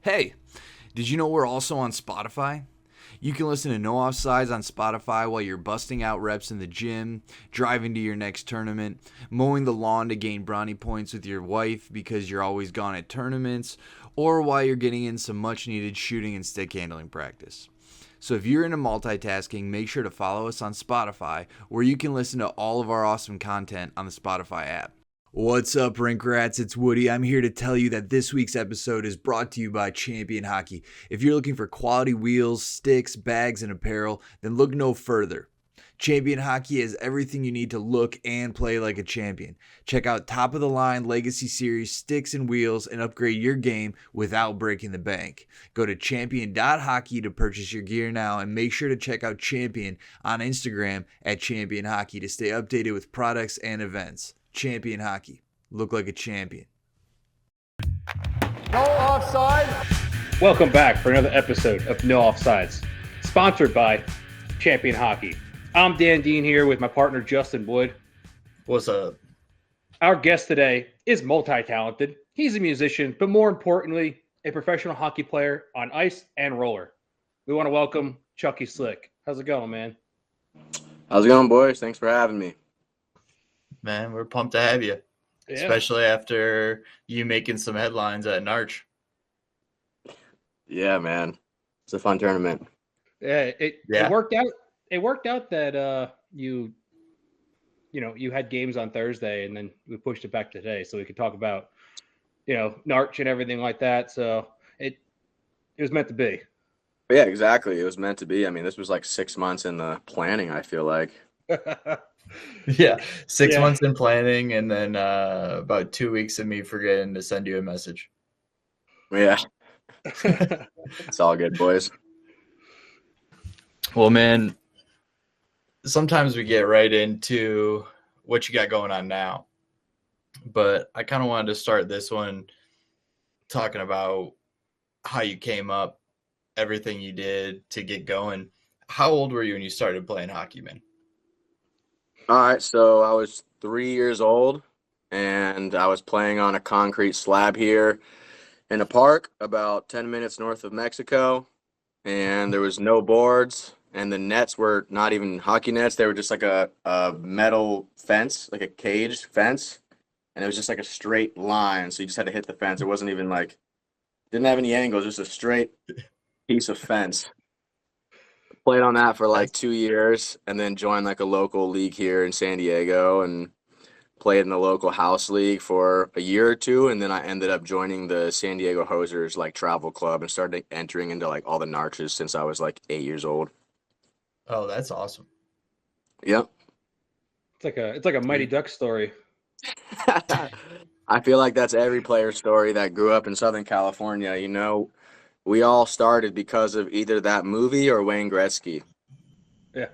Hey, did you know we're also on Spotify? You can listen to No Offsides on Spotify while you're busting out reps in the gym, driving to your next tournament, mowing the lawn to gain brownie points with your wife because you're always gone at tournaments, or while you're getting in some much needed shooting and stick handling practice. So if you're into multitasking, make sure to follow us on Spotify, where you can listen to all of our awesome content on the Spotify app. What's up, Rink Rats? It's Woody. I'm here to tell you that this week's episode is brought to you by Champion Hockey. If you're looking for quality wheels, sticks, bags, and apparel, then look no further. Champion Hockey has everything you need to look and play like a champion. Check out top-of-the-line Legacy Series sticks and wheels and upgrade your game without breaking the bank. Go to champion.hockey to purchase your gear now, and make sure to check out Champion on Instagram at Champion Hockey to stay updated with products and events. Champion Hockey. Look like a champion. No offside. Welcome back for another episode of No Offsides, sponsored by Champion Hockey. I'm Dan Dean here with my partner Justin Wood. What's up? Our guest today is multi-talented. He's a musician, but more importantly, a professional hockey player on ice and roller. We want to welcome Chucky Slick. How's it going, man? How's it going, boys? Thanks for having me. Man, we're pumped to have you, especially after you making some headlines at Narch. Yeah, man. It's a fun tournament. It worked out. It worked out that you had games on Thursday, and then we pushed it back today, so we could talk about Narch and everything like that. So it was meant to be. Yeah, exactly. It was meant to be. I mean, this was like 6 months in the planning, I feel like. Yeah, 6 months in planning, and then about 2 weeks of me forgetting to send you a message. Yeah. It's all good, boys. Well, man, sometimes we get right into what you got going on now, but I kind of wanted to start this one talking about how you came up, everything you did to get going. How old were you when you started playing hockey, man? All right, so I was 3 years old, and I was playing on a concrete slab here in a park about 10 minutes north of Mexico, and there was no boards, and the nets were not even hockey nets. They were just like a metal fence, like a cage fence, and it was just like a straight line, so you just had to hit the fence. It wasn't even like – didn't have any angles, just a straight piece of fence. Played on that for like 2 years, and then joined like a local league here in San Diego and played in the local house league for a year or two, and then I ended up joining the San Diego Hosers like travel club and started entering into like all the Narches since I was like 8 years old. Oh, that's awesome. Yep. It's like a Mighty Ducks story. I feel like that's every player's story that grew up in Southern California. You know, we all started because of either that movie or Wayne Gretzky. Yeah.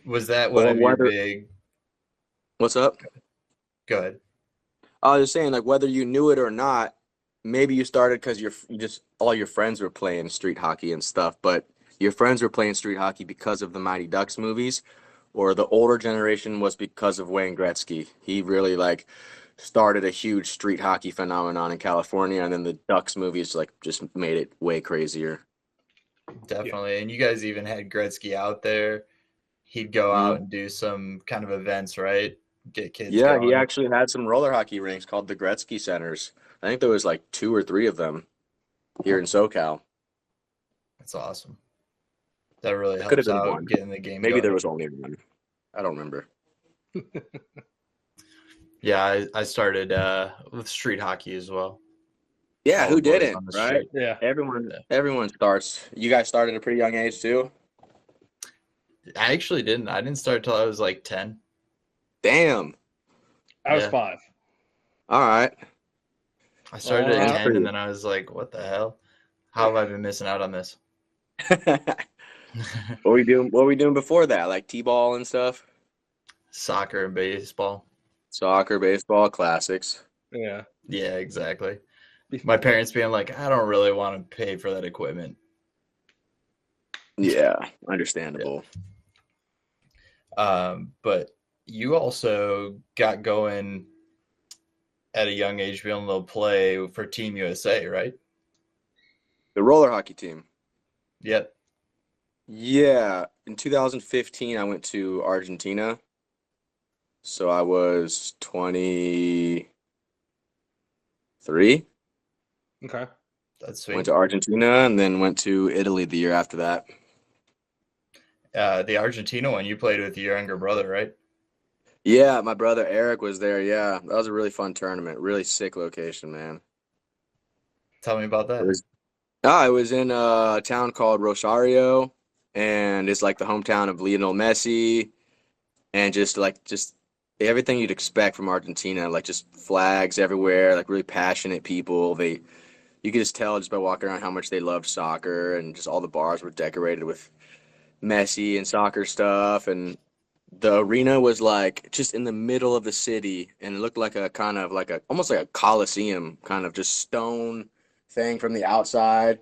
Was that one of your big... What's up? Go ahead. I was just saying, like, whether you knew it or not, maybe you started because you just all your friends were playing street hockey and stuff, but your friends were playing street hockey because of the Mighty Ducks movies, or the older generation was because of Wayne Gretzky. He really, like, started a huge street hockey phenomenon in California, and then the Ducks movies, like, just made it way crazier. Definitely. And you guys even had Gretzky out there. He'd go out and do some kind of events, right? Get kids going. He actually had some roller hockey rinks called the Gretzky Centers. I think there was like 2 or 3 of them here in SoCal. That's awesome. That really helps out one. Getting the game Maybe going. there was only one. I don't remember. Yeah, I started with street hockey as well. Yeah, All who the boys didn't, on the right? street. Yeah. Everyone starts. You guys started at a pretty young age too? I actually didn't. I didn't start till I was like 10. Damn. I was Yeah. 5. All right. I started at 10, pretty- and then I was like, what the hell? How have I been missing out on this? What were we doing? What were we doing before that? Like t-ball and stuff? Soccer and baseball. Soccer, baseball, classics. Yeah. Yeah, exactly. My parents being like, I don't really want to pay for that equipment. Yeah, understandable. But you also got going at a young age, being able to play for Team USA, right? The roller hockey team. Yep. Yeah, in 2015, I went to Argentina. So I was 23. Okay. That's Went sweet. to Argentina and then went to Italy the year after that. The Argentina one, you played with your younger brother, right? Yeah, my brother Eric was there. Yeah, that was a really fun tournament. Really sick location, man. Tell me about It that. was it was in a town called Rosario, and it's like the hometown of Lionel Messi, and just everything you'd expect from Argentina, like just flags everywhere, like really passionate people. You could just tell just by walking around how much they loved soccer, and just all the bars were decorated with Messi and soccer stuff, and the arena was like just in the middle of the city, and it looked like a kind of like a almost like a coliseum, kind of just stone thing from the outside.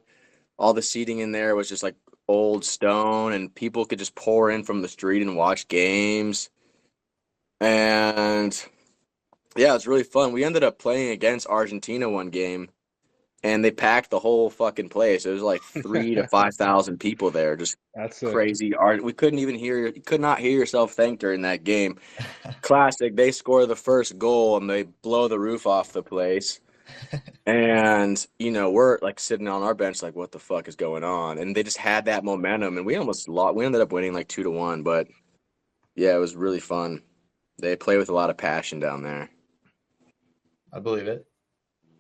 All the seating in there was just like old stone, and people could just pour in from the street and watch games. And yeah, it was really fun. We ended up playing against Argentina one game, and they packed the whole fucking place. It was like 3 to 5,000 people there, just That's it. crazy art. We couldn't even you could not hear yourself think during that game. Classic. They score the first goal and they blow the roof off the place. And, we're like sitting on our bench, like, what the fuck is going on? And they just had that momentum, and we almost lost. We ended up winning like 2-1, but yeah, it was really fun. They play with a lot of passion down there. I believe it.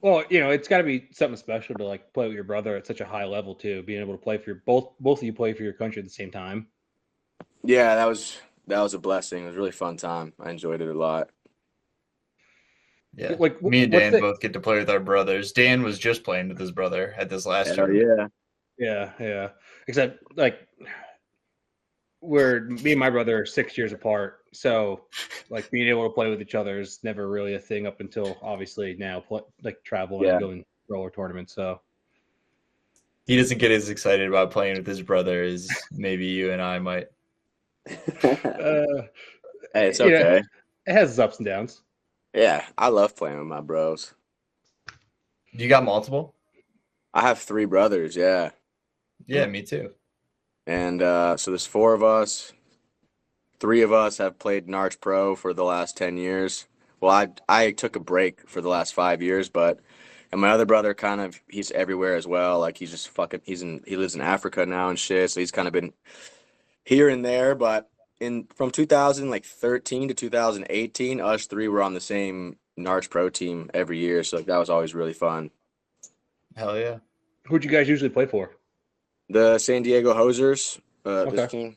Well, it's got to be something special to like play with your brother at such a high level too. Being able to play for both of you play for your country at the same time. Yeah, that was a blessing. It was a really fun time. I enjoyed it a lot. Yeah. Like Me and Dan both get to play with our brothers. Dan was just playing with his brother at this last Hell tournament. yeah. Yeah. Except like me and my brother are 6 years apart, so like being able to play with each other is never really a thing up until obviously now, like traveling and going roller tournaments. So he doesn't get as excited about playing with his brother as maybe you and I might. Hey, it's okay. It has its ups and downs. Yeah, I love playing with my bros. You got multiple? I have 3 brothers, yeah. Yeah, me too. And so there's 4 of us. 3 of us have played Narch Pro for the last 10 years. Well, I took a break for the last 5 years, and my other brother he's everywhere as well. Like he's just he lives in Africa now and shit. So he's kind of been here and there, but from 2013 to 2018, us 3 were on the same Narch Pro team every year. So that was always really fun. Hell yeah. Who'd you guys usually play for? The San Diego Hosers, Okay. this team.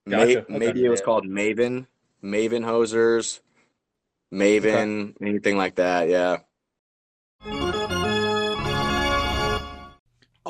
Gotcha. Maybe it was called Maven Hosers, Maven, anything like that. Yeah.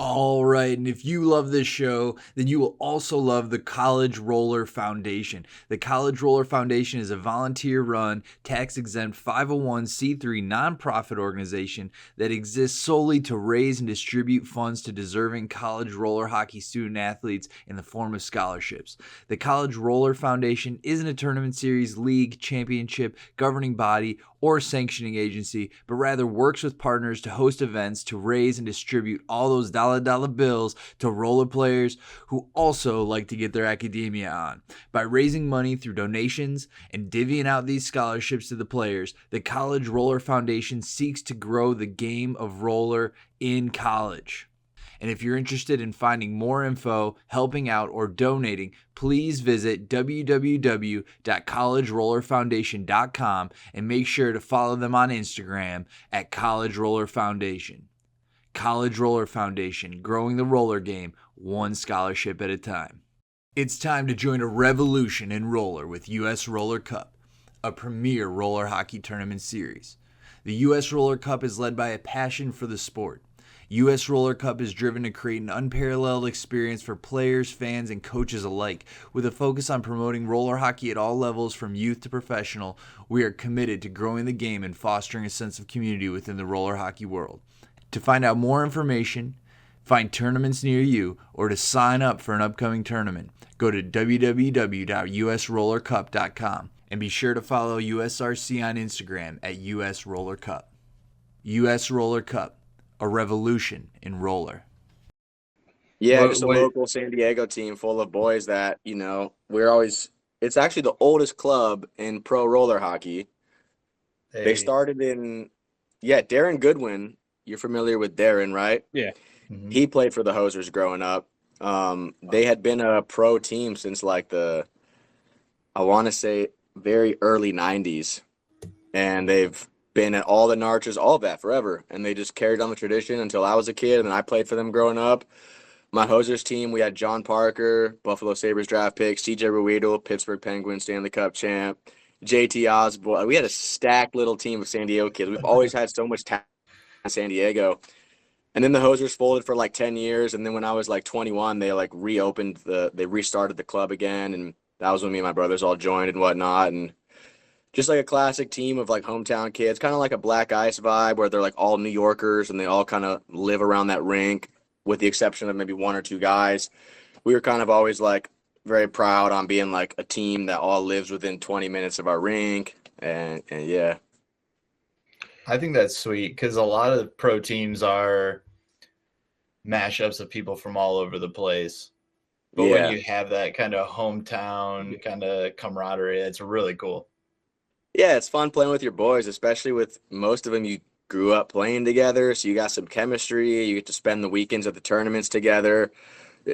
All right, and if you love this show, then you will also love the College Roller Foundation. The College Roller Foundation is a volunteer-run, tax-exempt 501c3 nonprofit organization that exists solely to raise and distribute funds to deserving college roller hockey student athletes in the form of scholarships. The College Roller Foundation isn't a tournament series, league, championship, governing body, or sanctioning agency, but rather works with partners to host events to raise and distribute all those dollar bills to roller players who also like to get their academia on. By raising money through donations and divvying out these scholarships to the players, the College Roller Foundation seeks to grow the game of roller in college. And if you're interested in finding more info, helping out, or donating, please visit www.collegerollerfoundation.com and make sure to follow them on Instagram at College Roller Foundation. College Roller Foundation, growing the roller game one scholarship at a time. It's time to join a revolution in roller with US Roller Cup, a premier roller hockey tournament series. The US Roller Cup is led by a passion for the sport. US Roller Cup is driven to create an unparalleled experience for players, fans, and coaches alike. With a focus on promoting roller hockey at all levels from youth to professional, we are committed to growing the game and fostering a sense of community within the roller hockey world. To find out more information, find tournaments near you, or to sign up for an upcoming tournament, go to www.usrollercup.com and be sure to follow USRC on Instagram at US Roller Cup. US Roller Cup, a revolution in roller. Yeah, just a local San Diego team full of boys that, it's actually the oldest club in pro roller hockey. They started Darren Goodwin. You're familiar with Darren, right? Yeah. Mm-hmm. He played for the Hosers growing up. They had been a pro team since like I want to say very early 90s. And they've been at all the Narches, all of that forever. And they just carried on the tradition until I was a kid, and I played for them growing up. My Hosers team, we had John Parker, Buffalo Sabres draft pick, CJ Ruedel, Pittsburgh Penguins Stanley Cup champ, JT Osborne. We had a stacked little team of San Diego kids. We've always had so much talent in San Diego. And then the Hosers folded for like 10 years. And then when I was like 21, they like they restarted the club again. And that was when me and my brothers all joined and whatnot. And just like a classic team of like hometown kids, kind of like a Black Ice vibe where they're like all New Yorkers and they all kind of live around that rink, with the exception of maybe one or two guys. We were kind of always like very proud on being like a team that all lives within 20 minutes of our rink. And yeah. I think that's sweet because a lot of pro teams are mashups of people from all over the place. But when you have that kind of hometown kind of camaraderie, it's really cool. Yeah, it's fun playing with your boys, especially with most of them you grew up playing together, so you got some chemistry. You get to spend the weekends at the tournaments together.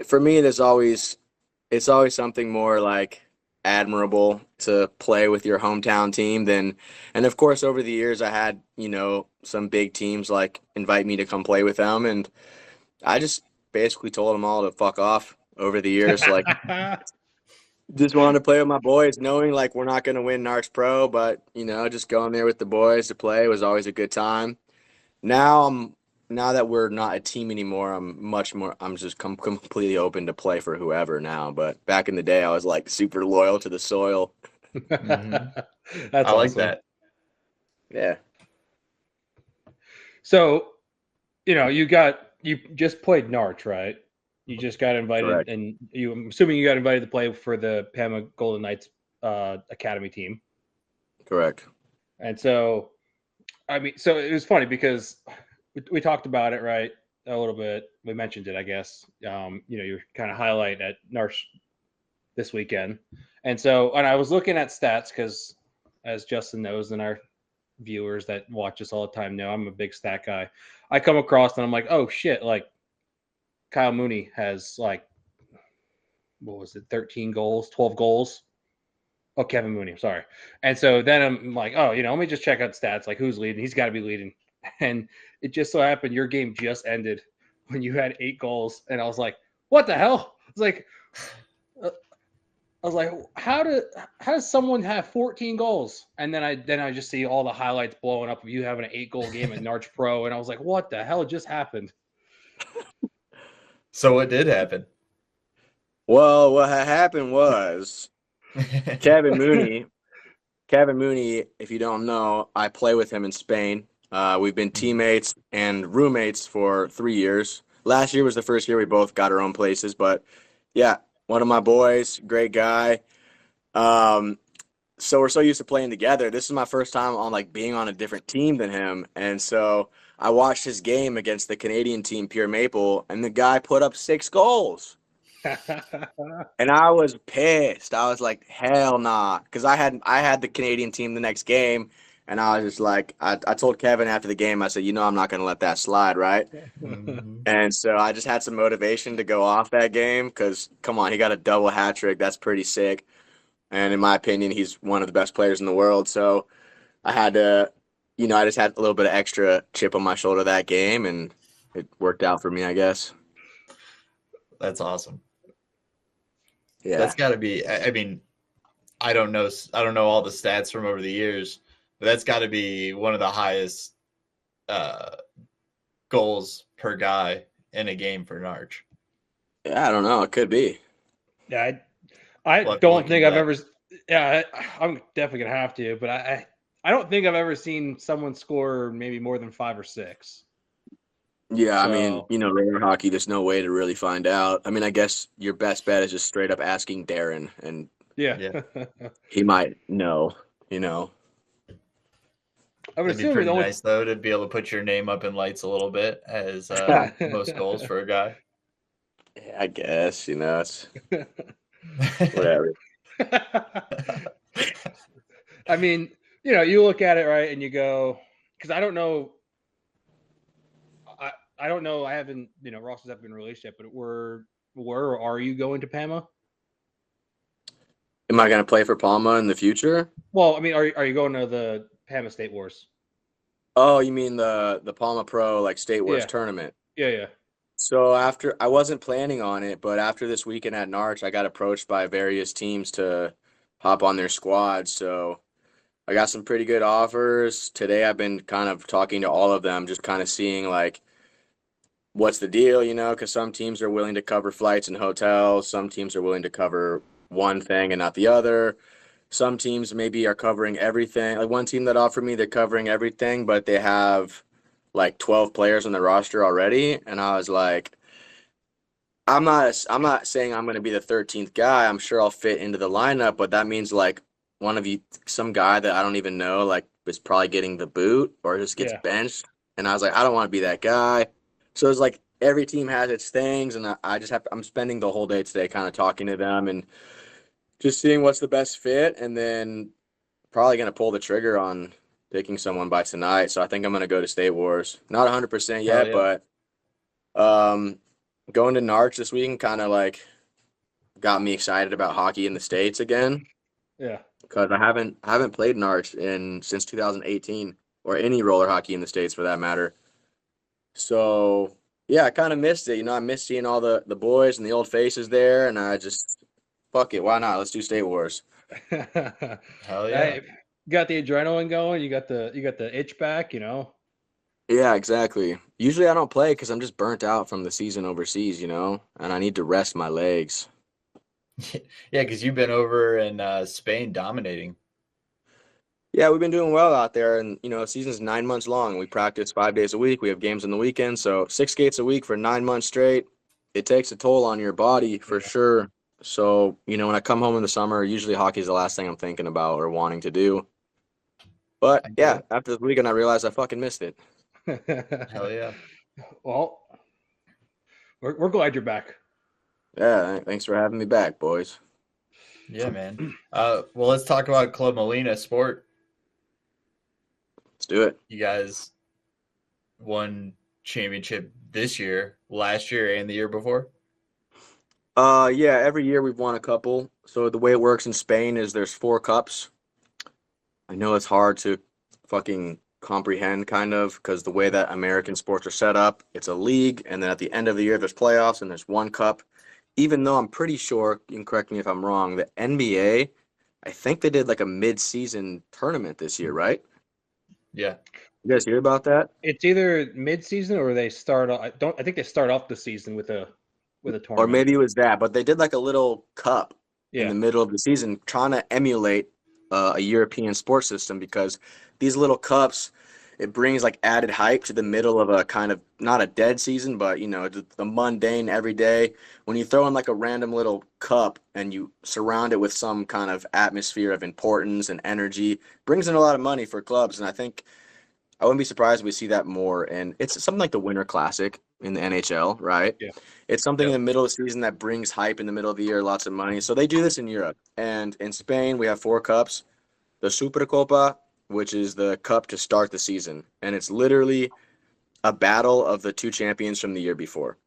For me, it's always something more like admirable to play with your hometown team and of course over the years I had, some big teams like invite me to come play with them, and I just basically told them all to fuck off over the years. Like, just wanted to play with my boys, knowing like we're not going to win Narcs Pro, but just going there with the boys to play was always a good time. Now that we're not a team anymore, I'm just completely open to play for whoever now. But back in the day, I was like super loyal to the soil. Mm-hmm. That's I awesome. like that. Yeah. So, you just played Narch, right? You just got invited. Correct. And I'm assuming you got invited to play for the Pama Golden Knights academy team. Correct. And so, so it was funny because we talked about it, right, a little bit. We mentioned it, I guess. You kind of highlight at Narch this weekend. And I was looking at stats because, as Justin knows, and our viewers that watch us all the time know, I'm a big stat guy. I come across and I'm like, oh shit, like Kyle Mooney has like, what was it, 13 goals, 12 goals? Oh, Kevin Mooney, I'm sorry. And so then I'm like, oh, let me just check out stats, like who's leading. He's got to be leading. And it just so happened your game just ended when you had 8 goals. And I was like, what the hell? I was like, how does someone have 14 goals? And then I just see all the highlights blowing up of you having an 8-goal game at Narch Pro. And I was like, what the hell just happened? So what did happen? Well, what happened was Kevin Mooney, if you don't know, I play with him in Spain. We've been teammates and roommates for 3 years. Last year was the first year we both got our own places, but yeah, one of my boys, great guy. So we're so used to playing together. This is my first time on like being on a different team than him. And so I watched his game against the Canadian team, Pure Maple, and the guy put up 6 goals. And I was pissed. I was like, hell nah. Because I had the Canadian team the next game, and I was just like, I told Kevin after the game, I said, I'm not going to let that slide, right? Mm-hmm. And so I just had some motivation to go off that game because, come on, he got a double hat trick. That's pretty sick. And in my opinion, he's one of the best players in the world. So I had to, I just had a little bit of extra chip on my shoulder that game, and it worked out for me, I guess. That's awesome. Yeah. That's got to be, I mean, I don't know all the stats from over the years, but that's got to be one of the highest goals per guy in a game for Narch. Yeah, I don't know. It could be. Yeah, I don't think I've ever. Yeah, I'm definitely gonna have to, but I don't think I've ever seen someone score maybe more than 5 or 6. Yeah, so, I mean, roller hockey, there's no way to really find out. I mean, I guess your best bet is just straight up asking Darren, and yeah. He might know, I would It'd be pretty nice, though, to be able to put your name up in lights a little bit as most goals for a guy. Yeah, I guess, it's whatever. I mean, you look at it, right, and you go, because I don't know. I don't know. I haven't, rosters haven't been released yet, but were or are you going to PAMA? Am I going to play for Palma in the future? Well, I mean, are you going to the PAMA State Wars? Oh, you mean the Palma Pro like State Wars tournament? Yeah. So I wasn't planning on it, but after this weekend at Narch, I got approached by various teams to hop on their squad. So I got some pretty good offers. Today I've been kind of talking to all of them, just kind of seeing like what's the deal, because some teams are willing to cover flights and hotels. Some teams are willing to cover one thing and not the other. Some teams maybe are covering everything. Like one team that offered me, they're covering everything, but they have like 12 players on the roster already. And I was like, I'm not saying I'm going to be the 13th guy. I'm sure I'll fit into the lineup, but that means like one of you, some guy that I don't even know, like is probably getting the boot or just gets benched. And I was like, I don't want to be that guy. So it's like every team has its things, and I'm spending the whole day today kind of talking to them and just seeing what's the best fit, and then probably going to pull the trigger on picking someone by tonight. So I think I'm going to go to State Wars. Not 100% yet, but going to Narch this weekend kind of like got me excited about hockey in the States again. Yeah. Because I haven't played Narch since 2018 or any roller hockey in the States for that matter. So, yeah, I kind of missed it. I missed seeing all the boys and the old faces there, and I just, fuck it, why not? Let's do State Wars. Hell yeah. Hey, got the adrenaline going. You got the itch back, Yeah, exactly. Usually I don't play because I'm just burnt out from the season overseas, and I need to rest my legs. Yeah, because you've been over in Spain dominating. Yeah, we've been doing well out there, and the season's 9 months long. We practice 5 days a week. We have games on the weekend, so 6 skates a week for 9 months straight. It takes a toll on your body for sure. So, when I come home in the summer, usually hockey is the last thing I'm thinking about or wanting to do. But yeah, after the weekend, I realized I fucking missed it. Hell yeah. Well, we're glad you're back. Yeah, thanks for having me back, boys. Yeah, man. Well, let's talk about Club Molina Sport. Let's do it. You guys won championship this year, last year, and the year before? Yeah, every year we've won a couple. So the way it works in Spain is there's 4 cups. I know it's hard to fucking comprehend kind of because the way that American sports are set up, it's a league, and then at the end of the year there's playoffs and there's 1 cup. Even though I'm pretty sure, you can correct me if I'm wrong, the NBA, I think they did like a mid-season tournament this year, right? Yeah. You guys hear about that? It's either mid-season or they start. I think they start off the season with a tournament. Or maybe it was that, but they did like a little cup in the middle of the season, trying to emulate a European sports system because these little cups, it brings like added hype to the middle of a kind of not a dead season, but the mundane every day. When you throw in like a random little cup and you surround it with some kind of atmosphere of importance and energy, brings in a lot of money for clubs. And I think I wouldn't be surprised if we see that more. And it's something like the Winter Classic in the NHL, right? Yeah. It's something in the middle of the season that brings hype in the middle of the year, lots of money. So they do this in Europe. And in Spain, we have 4 cups. The Supercopa, which is the cup to start the season. And it's literally a battle of the 2 champions from the year before.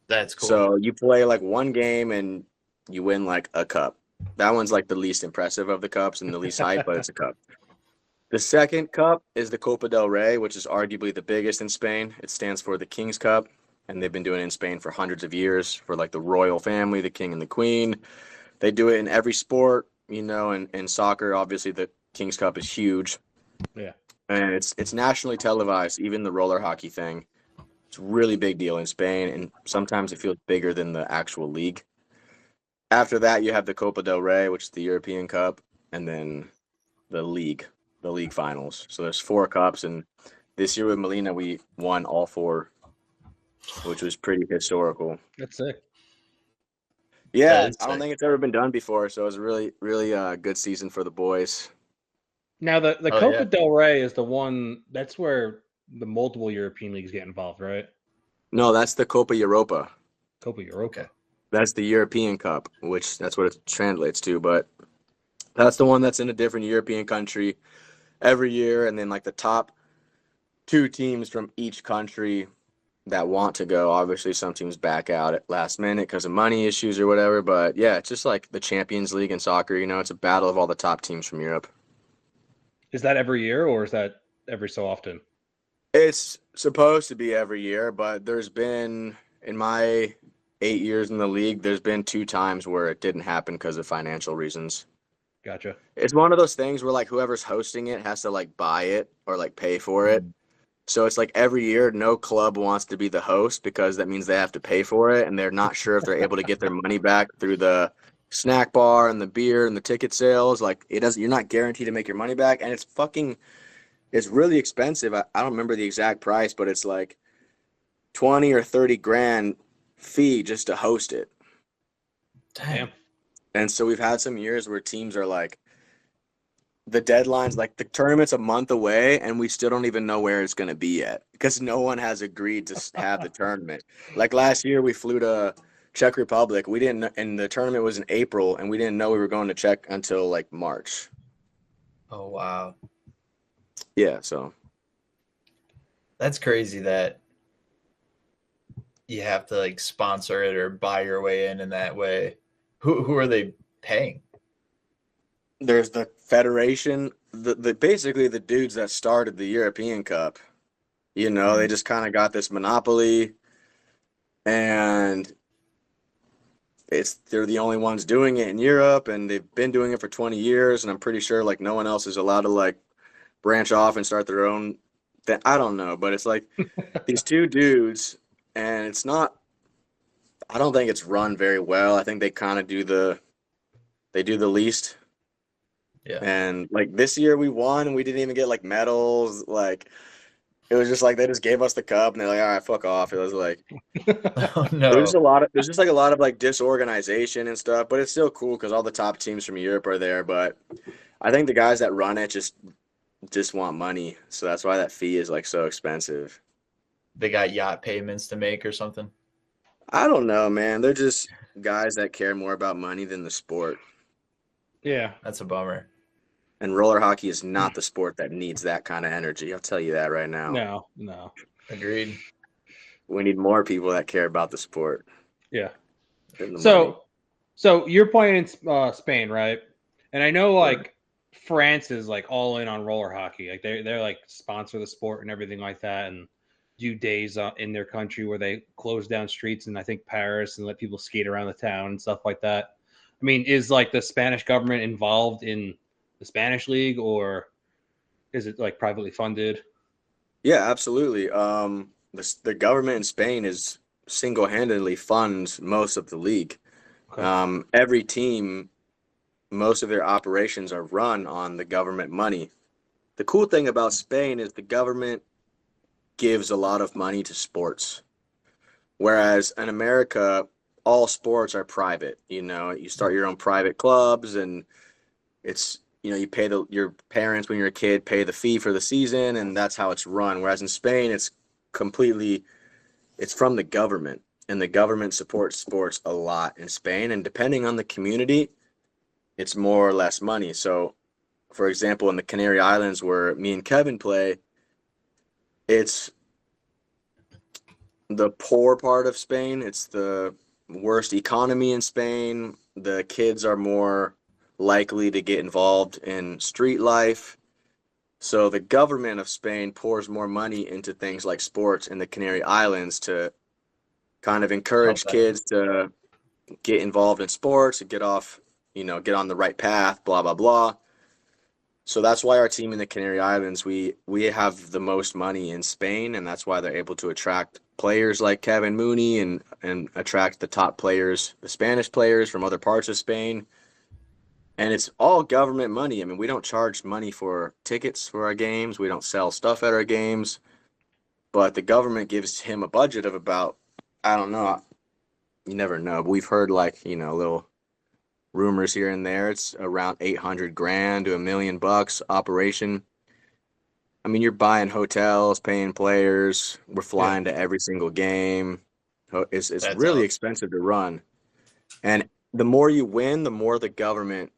That's cool. So you play like 1 game and you win like a cup. That one's like the least impressive of the cups and the least hype, but it's a cup. The second cup is the Copa del Rey, which is arguably the biggest in Spain. It stands for the King's Cup, and they've been doing it in Spain for hundreds of years for like the royal family, the king and the queen. They do it in every sport, and in soccer, obviously the King's Cup is huge. Yeah. And it's nationally televised, even the roller hockey thing. It's a really big deal in Spain, and sometimes it feels bigger than the actual league. After that, you have the Copa del Rey, which is the European Cup, and then the league finals. So there's 4 cups, and this year with Molina, we won all 4, which was pretty historical. That's sick. Yeah, I don't think it's ever been done before, so it was a really, really good season for the boys. Now, the Copa del Rey is the one, that's where the multiple European leagues get involved, right? No, that's the Copa Europa. Copa Europa. That's the European Cup, which that's what it translates to. But that's the one that's in a different European country every year. And then like the top 2 teams from each country that want to go. Obviously, some teams back out at last minute because of money issues or whatever. But yeah, it's just like the Champions League in soccer. You know, it's a battle of all the top teams from Europe. Is that every year or is that every so often? It's supposed to be every year, but there's been, in my 8 years in the league, there's been 2 times where it didn't happen because of financial reasons. Gotcha. It's one of those things where like whoever's hosting it has to like buy it or like pay for it. So it's like every year, no club wants to be the host because that means they have to pay for it, and they're not sure if they're able to get their money back through the snack bar and the beer and the ticket sales. Like it doesn't, you're not guaranteed to make your money back, and it's really expensive. I don't remember the exact price, but it's like 20 or 30 grand fee just to host it. Damn. And so we've had some years where teams are like, the deadline's like the tournament's a month away and we still don't even know where it's going to be yet because no one has agreed to have the tournament. Like last year we flew to Czech Republic. We didn't, and the tournament was in April and we didn't know we were going to Czech until like March. Oh, wow. Yeah. So that's crazy that you have to like sponsor it or buy your way in that way. Who are they paying? There's the federation, the basically the dudes that started the European Cup. You know, they just kind of got this monopoly, and they're the only ones doing it in Europe, and they've been doing it for 20 years, and I'm pretty sure like no one else is allowed to like branch off and start their own thing. I don't know, but it's like these 2 dudes, and it's not, I don't think it's run very well. I think they kind of do the least. Yeah. And like this year we won and we didn't even get like medals. Like it was just like they just gave us the cup and they're like, all right, fuck off. It was like Oh, no. there's just like a lot of like disorganization and stuff, but it's still cool because all the top teams from Europe are there. But I think the guys that run it just want money. So that's why that fee is like so expensive. They got yacht payments to make or something? I don't know, man. They're just guys that care more about money than the sport. Yeah. That's a bummer. And roller hockey is not the sport that needs that kind of energy. I'll tell you that right now. No. Agreed. We need more people that care about the sport. Yeah. than the money. So you're playing in Spain, right? And I know like France is like all in on roller hockey. Like they're like sponsor the sport and everything like that, and do days in their country where they close down streets in I think Paris and let people skate around the town and stuff like that. I mean, is like the Spanish government involved in the Spanish league, or is it like privately funded? Yeah, absolutely. The government in Spain is single-handedly funds most of the league. Okay. Every team, most of their operations are run on the government money. The cool thing about Spain is the government gives a lot of money to sports, whereas in America, all sports are private. You know, you start your own private clubs, and it's, you know, you pay your parents when you're a kid pay the fee for the season, and that's how it's run. Whereas in Spain, it's from the government, and the government supports sports a lot in Spain. And depending on the community, it's more or less money. So, for example, in the Canary Islands where me and Kevin play, it's the poor part of Spain. It's the worst economy in Spain. The kids are more likely to get involved in street life. So the government of Spain pours more money into things like sports in the Canary Islands to kind of encourage kids to get involved in sports and get on the right path, blah, blah, blah. So that's why our team in the Canary Islands, we have the most money in Spain, and that's why they're able to attract players like Kevin Mooney and attract the top players, the Spanish players from other parts of Spain. And it's all government money. I mean, we don't charge money for tickets for our games. We don't sell stuff at our games. But the government gives him a budget of about, I don't know, you never know. But we've heard like, little rumors here and there. It's around 800 grand to $1 million operation. I mean, you're buying hotels, paying players. We're flying to every single game. It's That's really awesome. expensive to run. And the more you win, the more the government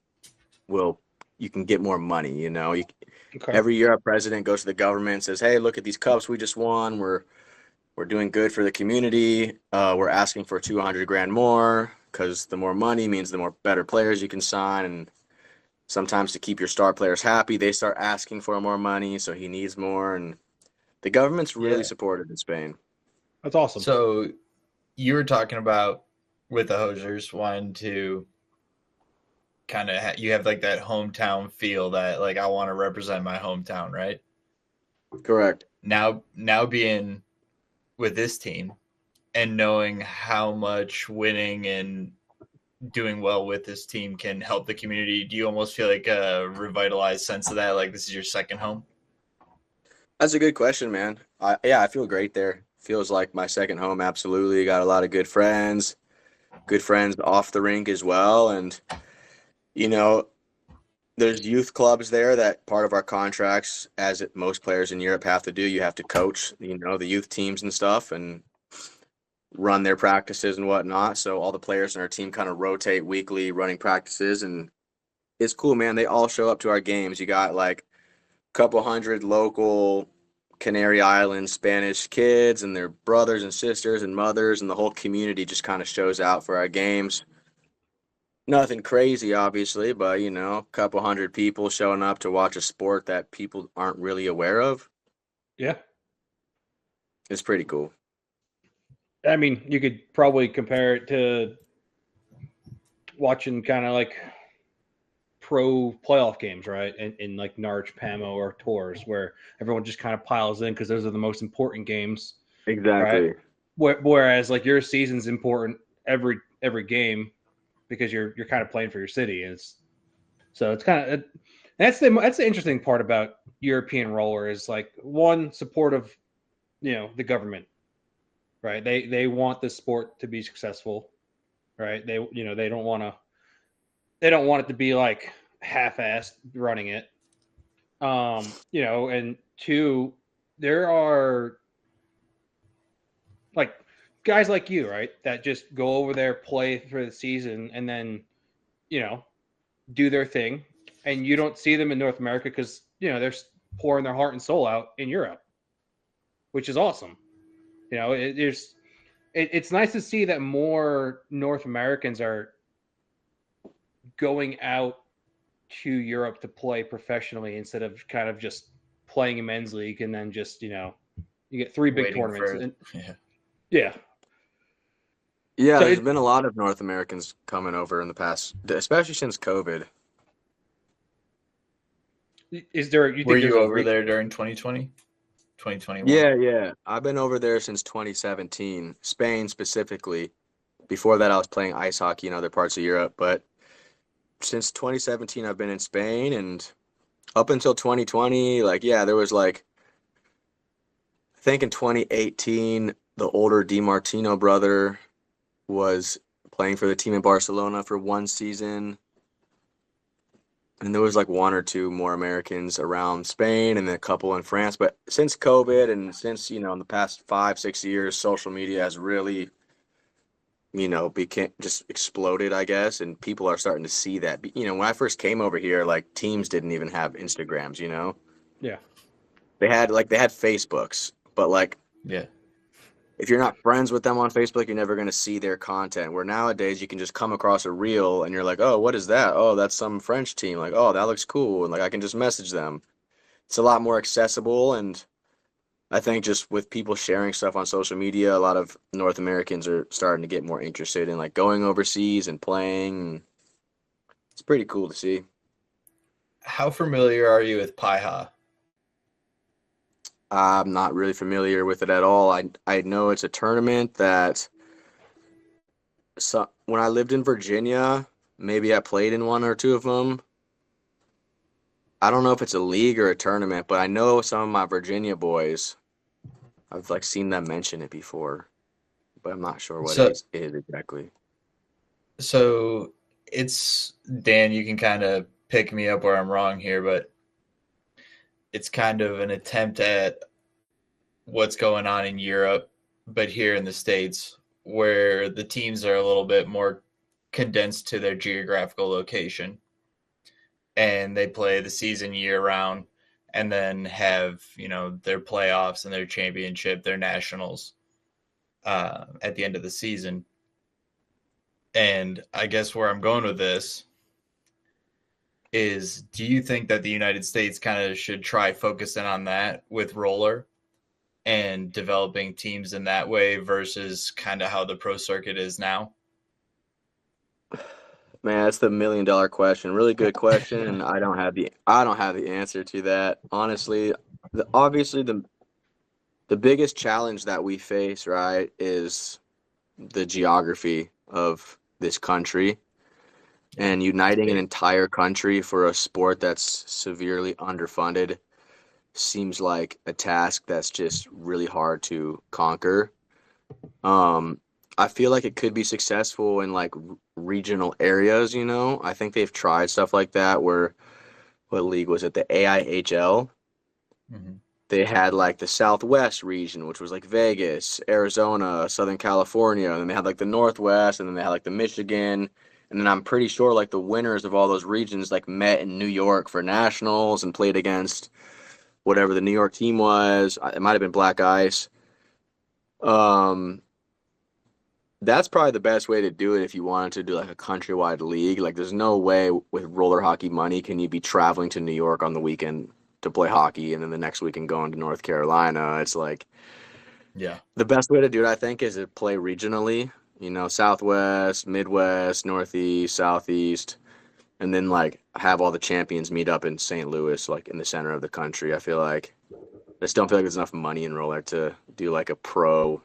you can get more money, you know. Okay. Every year, our president goes to the government and says, "Hey, look at these cups we just won. We're doing good for the community. We're asking for 200 grand more because the more money means the more better players you can sign. And sometimes to keep your star players happy, they start asking for more money, so he needs more. And the government's really Yeah. supportive in Spain. That's awesome. So you were talking about with the Hosers wanting to kind of you have like that hometown feel that like I want to represent my hometown, right? Correct. Now being with this team and knowing how much winning and doing well with this team can help the community, do you almost feel like a revitalized sense of that, like this is your second home? That's a good question, man. I feel great there. Feels like my second home, absolutely. Got a lot of good friends off the rink as well. And, you know, there's youth clubs there that part of our contracts, as most players in Europe have to do, you have to coach, you know, the youth teams and stuff and run their practices and whatnot. So all the players in our team kind of rotate weekly running practices, and it's cool, man. They all show up to our games. You got like a couple hundred local Canary Islands Spanish kids and their brothers and sisters and mothers, and the whole community just kind of shows out for our games. Nothing crazy, obviously, but you know, a couple hundred people showing up to watch a sport that people aren't really aware of. Yeah. It's pretty cool. I mean, you could probably compare it to watching kind of like pro playoff games, right? In like Norwich, Pamo, or Tours, where everyone just kind of piles in because those are the most important games. Exactly. Right? Whereas like your season's important every game because you're kind of playing for your city. So it's kind of that's the interesting part about European roller is like one support of the government, right? They want the sport to be successful, right? They don't want it to be like half-assed running it. And two, there are like guys like you, right, that just go over there, play for the season, and then do their thing, and you don't see them in North America because they're pouring their heart and soul out in Europe, which is awesome. It's nice to see that more North Americans are going out to Europe to play professionally instead of kind of just playing a men's league and then just you get three big tournaments. Yeah. So there's been a lot of North Americans coming over in the past, especially since COVID. Were you over there during 2020? 2021? Yeah. I've been over there since 2017, Spain specifically. Before that, I was playing ice hockey in other parts of Europe. But since 2017, I've been in Spain. And up until 2020, there was I think in 2018, the older Di Martino brother was playing for the team in Barcelona for one season. And there was one or two more Americans around Spain and then a couple in France. But since COVID and since, in the past 5-6 years, social media has really, became just exploded, I guess. And people are starting to see that. When I first came over here, teams didn't even have Instagrams, Yeah. They had Facebooks, but yeah. If you're not friends with them on Facebook, you're never going to see their content. Where nowadays you can just come across a reel and you're like, oh, what is that? Oh, that's some French team. Oh, that looks cool. And I can just message them. It's a lot more accessible. And I think just with people sharing stuff on social media, a lot of North Americans are starting to get more interested in going overseas and playing. It's pretty cool to see. How familiar are you with Paiha? I'm not really familiar with it at all. I know it's a tournament that when I lived in Virginia, maybe I played in one or two of them. I don't know if it's a league or a tournament, but I know some of my Virginia boys, I've seen them mention it before, but I'm not sure what it is exactly. So it's, Dan, you can kind of pick me up where I'm wrong here, but it's kind of an attempt at what's going on in Europe, but here in the States where the teams are a little bit more condensed to their geographical location, and they play the season year round, and then have, you know, their playoffs and their championship, their nationals at the end of the season. And I guess where I'm going with this is, do you think that the United States kind of should try focusing on that with roller and developing teams in that way versus kind of how the pro circuit is now? Man, that's the $1 million question. Really good question, and I don't have the answer to that. Honestly, obviously the biggest challenge that we face, right, is the geography of this country, and uniting an entire country for a sport that's severely underfunded seems like a task that's just really hard to conquer. I feel like it could be successful in like regional areas, you know. I think they've tried stuff like that where, what league was it? The AIHL. Mm-hmm. They had like the Southwest region, which was like Vegas, Arizona, Southern California, and then they had like the Northwest, and then they had like the Michigan, and then I'm pretty sure like the winners of all those regions like met in New York for nationals and played against whatever the New York team was. It might have been Black Ice. That's probably the best way to do it if you wanted to do like a countrywide league. Like, there's no way with roller hockey money can you be traveling to New York on the weekend to play hockey and then the next weekend going to North Carolina. It's like, yeah, the best way to do it, I think, is to play regionally, you know, Southwest, Midwest, Northeast, Southeast, and then like have all the champions meet up in St. Louis, like in the center of the country. I just don't feel like there's enough money in roller to do like a pro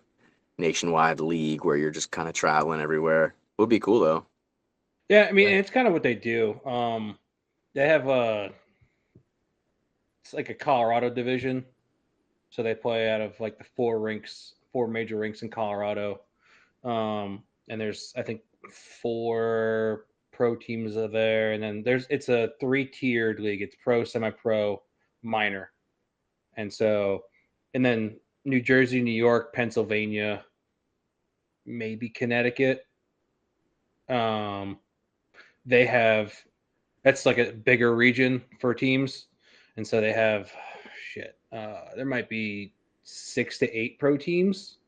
nationwide league where you're just kind of traveling everywhere. Would be cool though. Yeah, I mean, it's kind of what they do. They have it's like a Colorado division, so they play out of like the four major rinks in Colorado. And there's, I think, 4 pro teams are there, and then it's a 3-tiered league. It's pro, semi-pro, minor, and then New Jersey, New York, Pennsylvania, maybe Connecticut. They have, that's like a bigger region for teams, and so they have there might be 6 to 8 pro teams,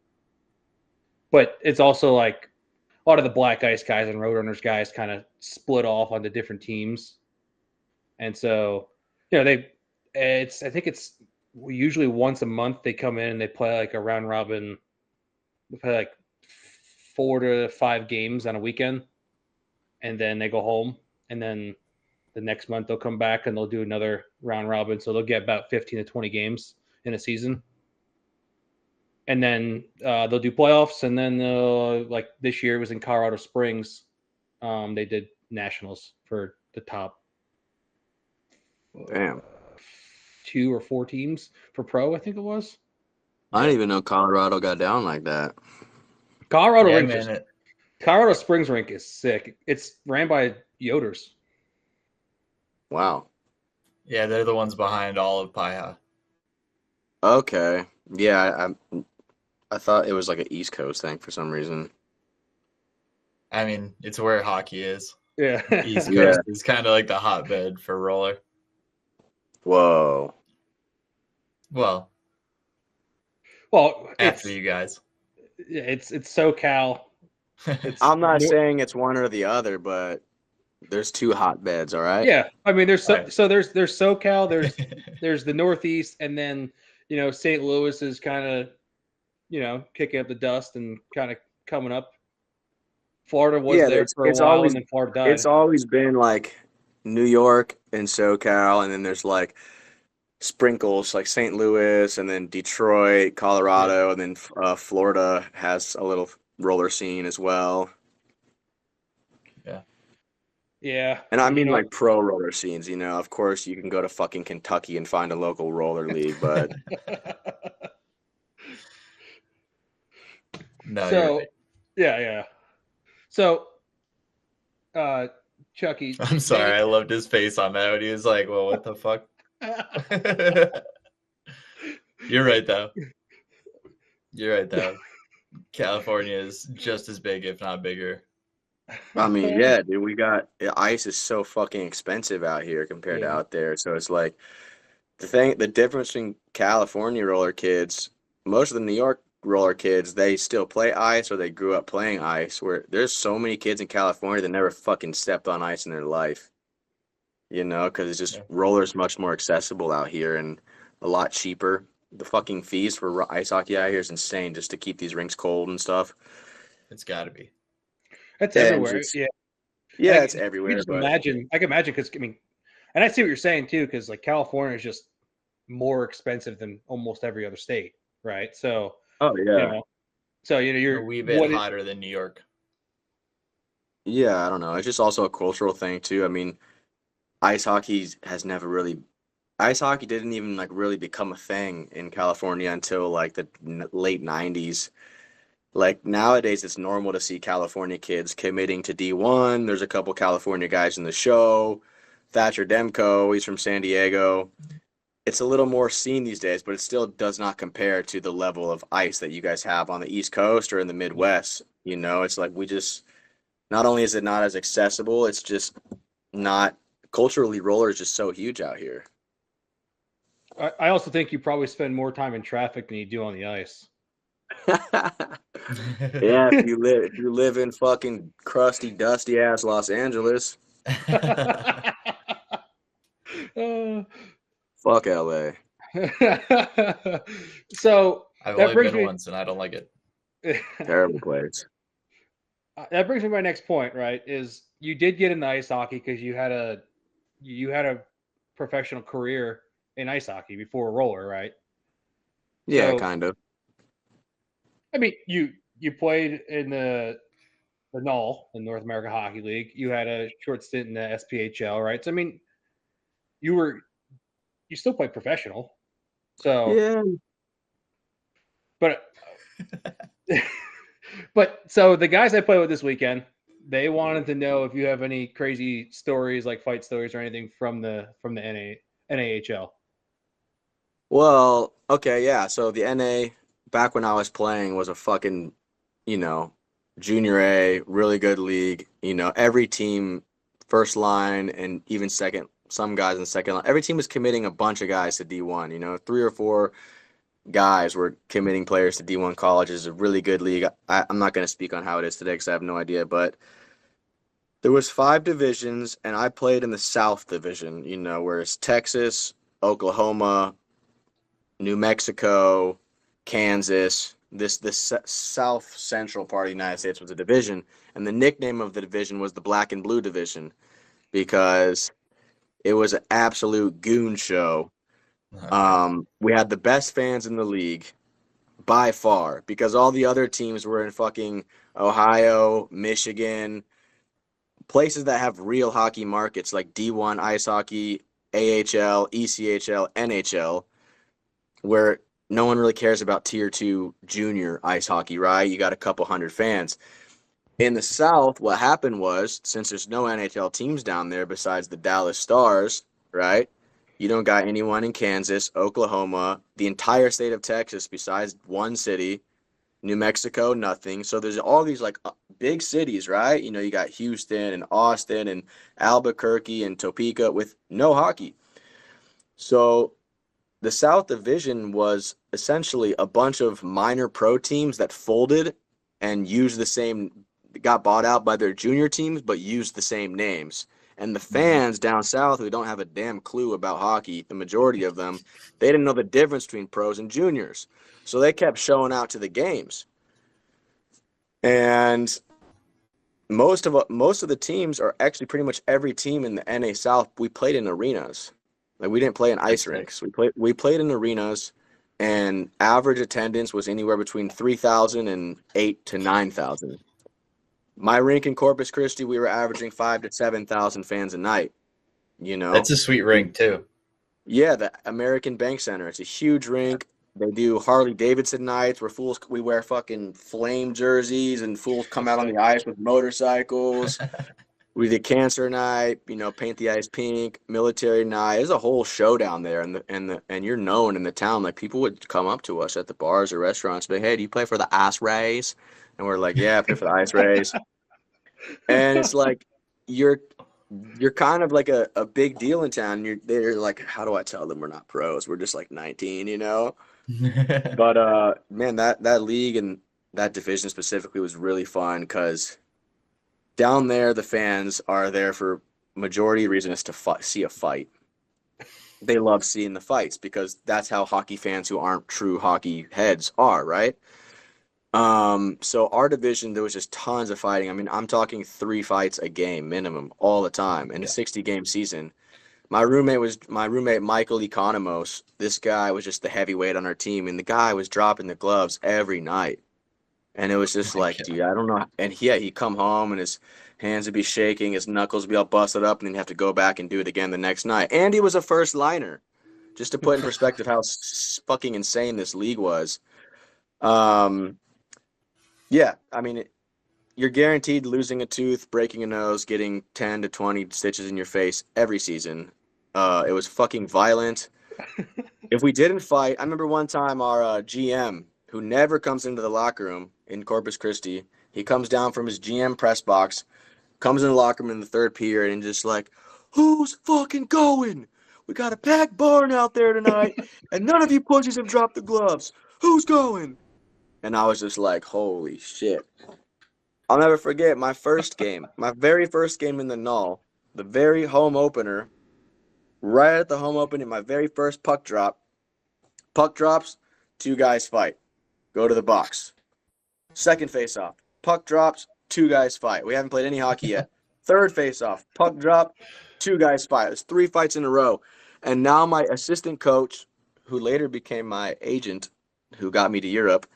but it's also like a lot of the Black Ice guys and Roadrunners guys kind of split off onto different teams, and so, you know, I think it's usually once a month they come in and they play like a round robin. They play like 4 to 5 games on a weekend, and then they go home, and then the next month they'll come back and they'll do another round robin. So they'll get about 15 to 20 games in a season. And then they'll do playoffs, and then like this year it was in Colorado Springs. They did nationals for the top 2 or 4 teams for pro, I think it was. I didn't even know Colorado got down like that. Colorado Springs rink is sick. It's ran by Yoders. Wow. Yeah, they're the ones behind all of Paiha. Okay. Yeah, I thought it was like an East Coast thing for some reason. I mean, it's where hockey is. Yeah. East Coast is kind of like the hotbed for roller. Whoa. Well, after you guys. Yeah, it's SoCal. I'm not saying it's one or the other, but there's 2 hotbeds, all right? Yeah. I mean, there's there's SoCal, there's the Northeast, and then, you know, St. Louis is kind of, you know, kicking up the dust and kind of coming up. Florida was there for a while, and then Florida died. It's always been like New York and SoCal, and then there's like sprinkles like St. Louis, and then Detroit, Colorado, and then Florida has a little roller scene as well. Yeah. And I mean, like, pro roller scenes, you know. Of course, you can go to fucking Kentucky and find a local roller league, but no. So, yeah. So, Chucky. I'm sorry, I loved his face on that when he was like, "Well, what the fuck?" You're right, though. California is just as big, if not bigger. I mean, yeah, dude, ice is so fucking expensive out here compared to out there. So it's like the difference between California roller kids, most of the New York roller kids, they still play ice or they grew up playing ice. Where there's so many kids in California that never fucking stepped on ice in their life. Because it's just roller's much more accessible out here and a lot cheaper. The fucking fees for ice hockey out here is insane just to keep these rinks cold and stuff. It's got to be. That's everywhere. Yeah. Yeah, it's everywhere. I can imagine because, I mean, and I see what you're saying too, because like California is just more expensive than almost every other state, right? So, you're a wee bit hotter than New York. Yeah, I don't know. It's just also a cultural thing too. I mean, ice hockey didn't even like really become a thing in California until like the late 90s. Like nowadays it's normal to see California kids committing to D1. There's a couple California guys in the show. Thatcher Demko, he's from San Diego. It's a little more seen these days, but it still does not compare to the level of ice that you guys have on the East Coast or in the Midwest. It's like not only is it not as accessible, it's just not culturally, roller is just so huge out here. I also think you probably spend more time in traffic than you do on the ice. Yeah, if you live in fucking crusty, dusty ass Los Angeles. Fuck LA. So I've only been once and I don't like it. Terrible place. That brings me to my next point, right? Is you did get into ice hockey because you had a professional career in ice hockey before roller, right? Yeah, kind of. I mean, you played in the NAHL, the North American Hockey League. You had a short stint in the SPHL, right? So I mean, you still played professional. So yeah, but so the guys I played with this weekend, they wanted to know if you have any crazy stories, like fight stories or anything from the NAHL. Well, okay, yeah. So the NA back when I was playing was a fucking, junior A, really good league. Every team, first line and even second, some guys in the second line. Every team was committing a bunch of guys to D1. 3 or 4 guys were committing players to D1 colleges. A really good league. I'm not going to speak on how it is today because I have no idea, but there was 5 divisions, and I played in the South Division. Where it's Texas, Oklahoma, New Mexico, Kansas. The South Central part of the United States was a division, and the nickname of the division was the Black and Blue Division because it was an absolute goon show. We had the best fans in the league by far because all the other teams were in fucking Ohio, Michigan, places that have real hockey markets like D1 ice hockey, AHL, ECHL, NHL, where no one really cares about tier 2 junior ice hockey, right? You got a couple hundred fans. In the South, what happened was, since there's no NHL teams down there besides the Dallas Stars, right? You don't got anyone in Kansas, Oklahoma, the entire state of Texas besides one city, New Mexico, nothing. So there's all these like big cities, right? You got Houston and Austin and Albuquerque and Topeka with no hockey. So the South Division was essentially a bunch of minor pro teams that folded and got bought out by their junior teams, but used the same names. And the fans down south who don't have a damn clue about hockey, the majority of them, they didn't know the difference between pros and juniors. So they kept showing out to the games. And most of the teams are actually pretty much every team in the NA South, we played in arenas. Like we didn't play in ice rinks. We played in arenas, and average attendance was anywhere between 3,000 and 8,000 to 9,000. My rink in Corpus Christi, we were averaging 5,000 to 7,000 fans a night. That's a sweet rink too. Yeah, the American Bank Center. It's a huge rink. They do Harley Davidson nights where we wear fucking flame jerseys and fools come out on the ice with motorcycles. We did cancer night, paint the ice pink, military night. There's a whole show down there, and you're known in the town. Like people would come up to us at the bars or restaurants, be like, "Hey, do you play for the Ice Rays?" And we're like, "Yeah, I play for the Ice Rays." And it's like you're kind of like a big deal in town. They're like, how do I tell them we're not pros? We're just like 19, But man, that league and that division specifically was really fun because down there the fans are there for majority reason is to see a fight. They love seeing the fights because that's how hockey fans who aren't true hockey heads are, right? So our division, there was just tons of fighting. I mean, I'm talking 3 fights a game minimum all the time in a 60-game season. My roommate Michael Economos. This guy was just the heavyweight on our team, and the guy was dropping the gloves every night. And it was just dude, I don't know. And he'd come home and his hands would be shaking, his knuckles would be all busted up, and then he'd have to go back and do it again the next night. And he was a first liner. Just to put in perspective how fucking insane this league was. Yeah, I mean, you're guaranteed losing a tooth, breaking a nose, getting 10 to 20 stitches in your face every season. It was fucking violent. If we didn't fight, I remember one time our GM, who never comes into the locker room in Corpus Christi, he comes down from his GM press box, comes in the locker room in the third period, and just like, who's fucking going? We got a packed barn out there tonight, and none of you pussies have dropped the gloves. Who's going? And I was just like, holy shit. I'll never forget my very first game in the Null, the very home opener, right at the home opening, my very first puck drop. Puck drops, 2 guys fight. Go to the box. Second face-off. Puck drops, 2 guys fight. We haven't played any hockey yet. Third face-off. Puck drop, 2 guys fight. There's 3 fights in a row. And now my assistant coach, who later became my agent, who got me to Europe,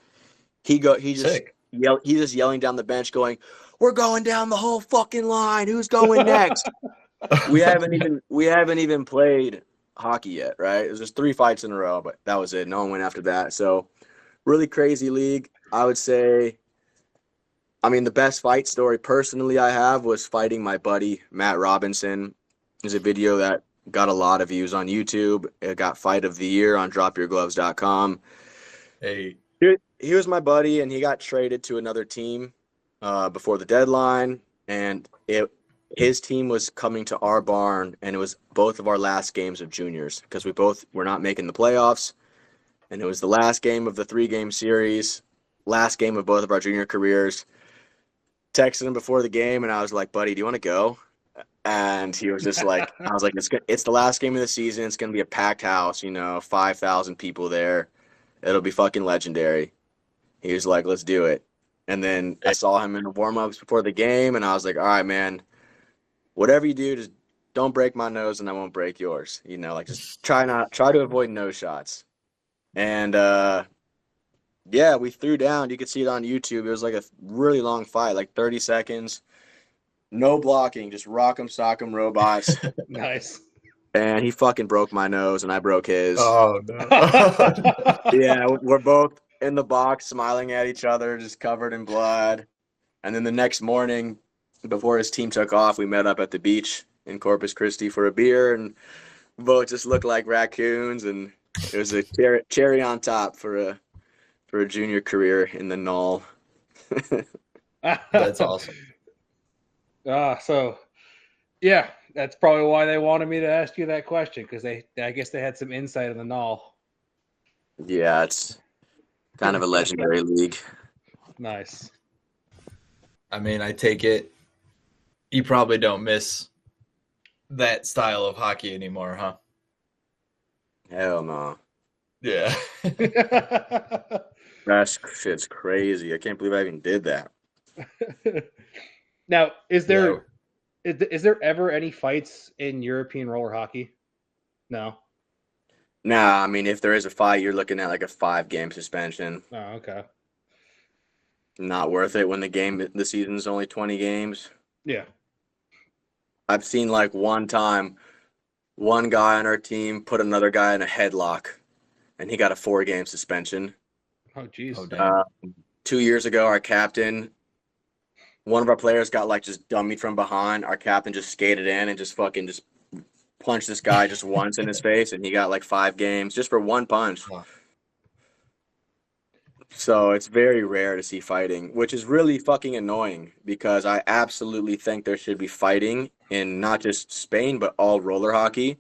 he's just yelling down the bench going, we're going down the whole fucking line. Who's going next? We haven't even played hockey yet, right? It was just 3 fights in a row, but that was it. No one went after that. So really crazy league. I would say, I mean, the best fight story personally I have was fighting my buddy Matt Robinson. There's a video that got a lot of views on YouTube. It got Fight of the Year on dropyourgloves.com. Hey. He was my buddy, and he got traded to another team before the deadline, and his team was coming to our barn, and it was both of our last games of juniors because we both were not making the playoffs, and it was the last game of the 3-game series, last game of both of our junior careers. Texted him before the game, and I was like, buddy, do you want to go? And he was just like, I was like, it's the last game of the season. It's going to be a packed house, 5,000 people there. It'll be fucking legendary. He was like, let's do it. And then I saw him in the warm-ups before the game, and I was like, all right, man, whatever you do, just don't break my nose and I won't break yours. Just try to avoid nose shots. And, yeah, we threw down. You could see it on YouTube. It was like a really long fight, like 30 seconds. No blocking, just rock 'em, sock 'em robots. Nice. And he fucking broke my nose, and I broke his. Oh, no. Yeah, we're both in the box smiling at each other, just covered in blood. And then the next morning, before his team took off, we met up at the beach in Corpus Christi for a beer, and both just looked like raccoons, and it was a cherry on top for a junior career in the Null. That's awesome. So, yeah, that's probably why they wanted me to ask you that question, because I guess they had some insight in the Null. Yeah, it's kind of a legendary league. Nice. I mean, I take it you probably don't miss that style of hockey anymore, huh? Hell no. Yeah. That shit's crazy. I can't believe I even did that. Now, is there ever any fights in European roller hockey? No. Nah, I mean, if there is a fight, you're looking at like a 5-game suspension. Oh, okay. Not worth it when the season's only 20 games. Yeah. I've seen like one time, one guy on our team put another guy in a headlock, and he got a 4-game suspension. Oh, geez. Oh, damn. 2 years ago, our captain one of our players got like just dummied from behind. Our captain just skated in and just fucking just punched this guy just once in his face, and he got like 5 games just for one punch. Wow. So it's very rare to see fighting, which is really fucking annoying because I absolutely think there should be fighting in not just Spain, but all roller hockey.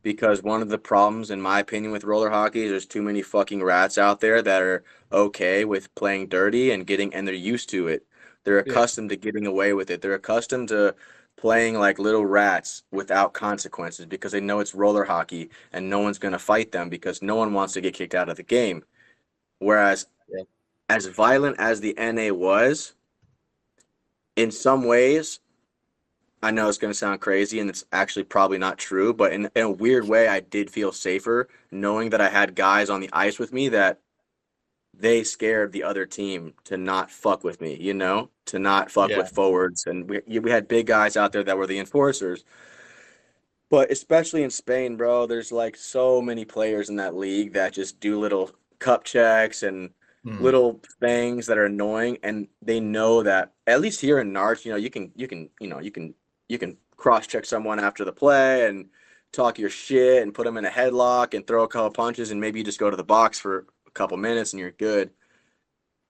Because one of the problems, in my opinion, with roller hockey is there's too many fucking rats out there that are okay with playing dirty and they're used to it. They're Yeah. accustomed to getting away with it. They're accustomed to playing like little rats without consequences because they know it's roller hockey and no one's going to fight them because no one wants to get kicked out of the game. Whereas, Yeah. as violent as the NA was, in some ways, I know it's going to sound crazy and it's actually probably not true, but in a weird way, I did feel safer knowing that I had guys on the ice with me that they scared the other team to not fuck with me, to not fuck Yeah. with forwards. And we had big guys out there that were the enforcers. But especially in Spain, bro, there's like so many players in that league that just do little cup checks and little things that are annoying, and they know that at least here in Narch, you can cross check someone after the play and talk your shit and put them in a headlock and throw a couple punches and maybe you just go to the box for a couple minutes and you're good.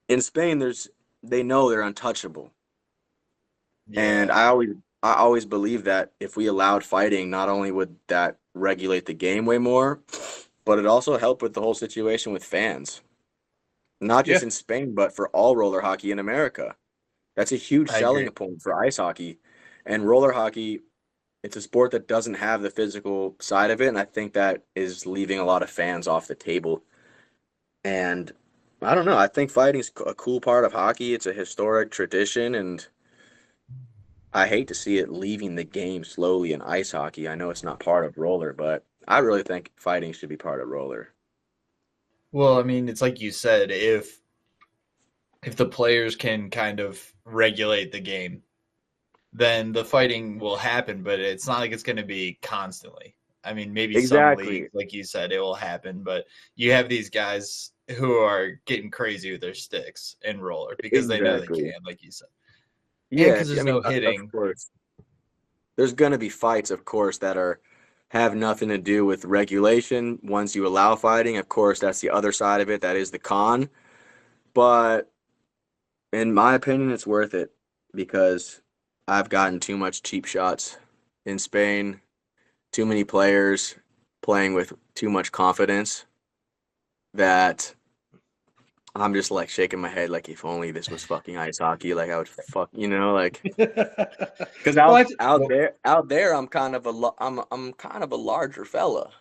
In Spain, they know they're untouchable. Yeah. And I always believe that if we allowed fighting, not only would that regulate the game way more, but it also helped with the whole situation with fans. Not just in Spain, but for all roller hockey in America. That's a huge selling point for ice hockey. And roller hockey, it's a sport that doesn't have the physical side of it, and I think that is leaving a lot of fans off the table. And I don't know. I think fighting's a cool part of hockey. It's a historic tradition, and I hate to see it leaving the game slowly in ice hockey. I know it's not part of roller, but I really think fighting should be part of roller. Well, I mean, it's like you said, if the players can kind of regulate the game, then the fighting will happen, but it's not like it's going to be constantly. I mean, maybe some leagues, like you said, it will happen, but you have these guys who are getting crazy with their sticks in roller because they know they can, like you said. Yeah, because there's no hitting. Of course. There's going to be fights, of course, that have nothing to do with regulation. Once you allow fighting, of course, that's the other side of it. That is the con. But in my opinion, it's worth it because I've gotten too much cheap shots in Spain, too many players playing with too much confidence that I'm just like shaking my head like if only this was fucking ice hockey, like I would like because out there I'm kind of I'm kind of a larger fella.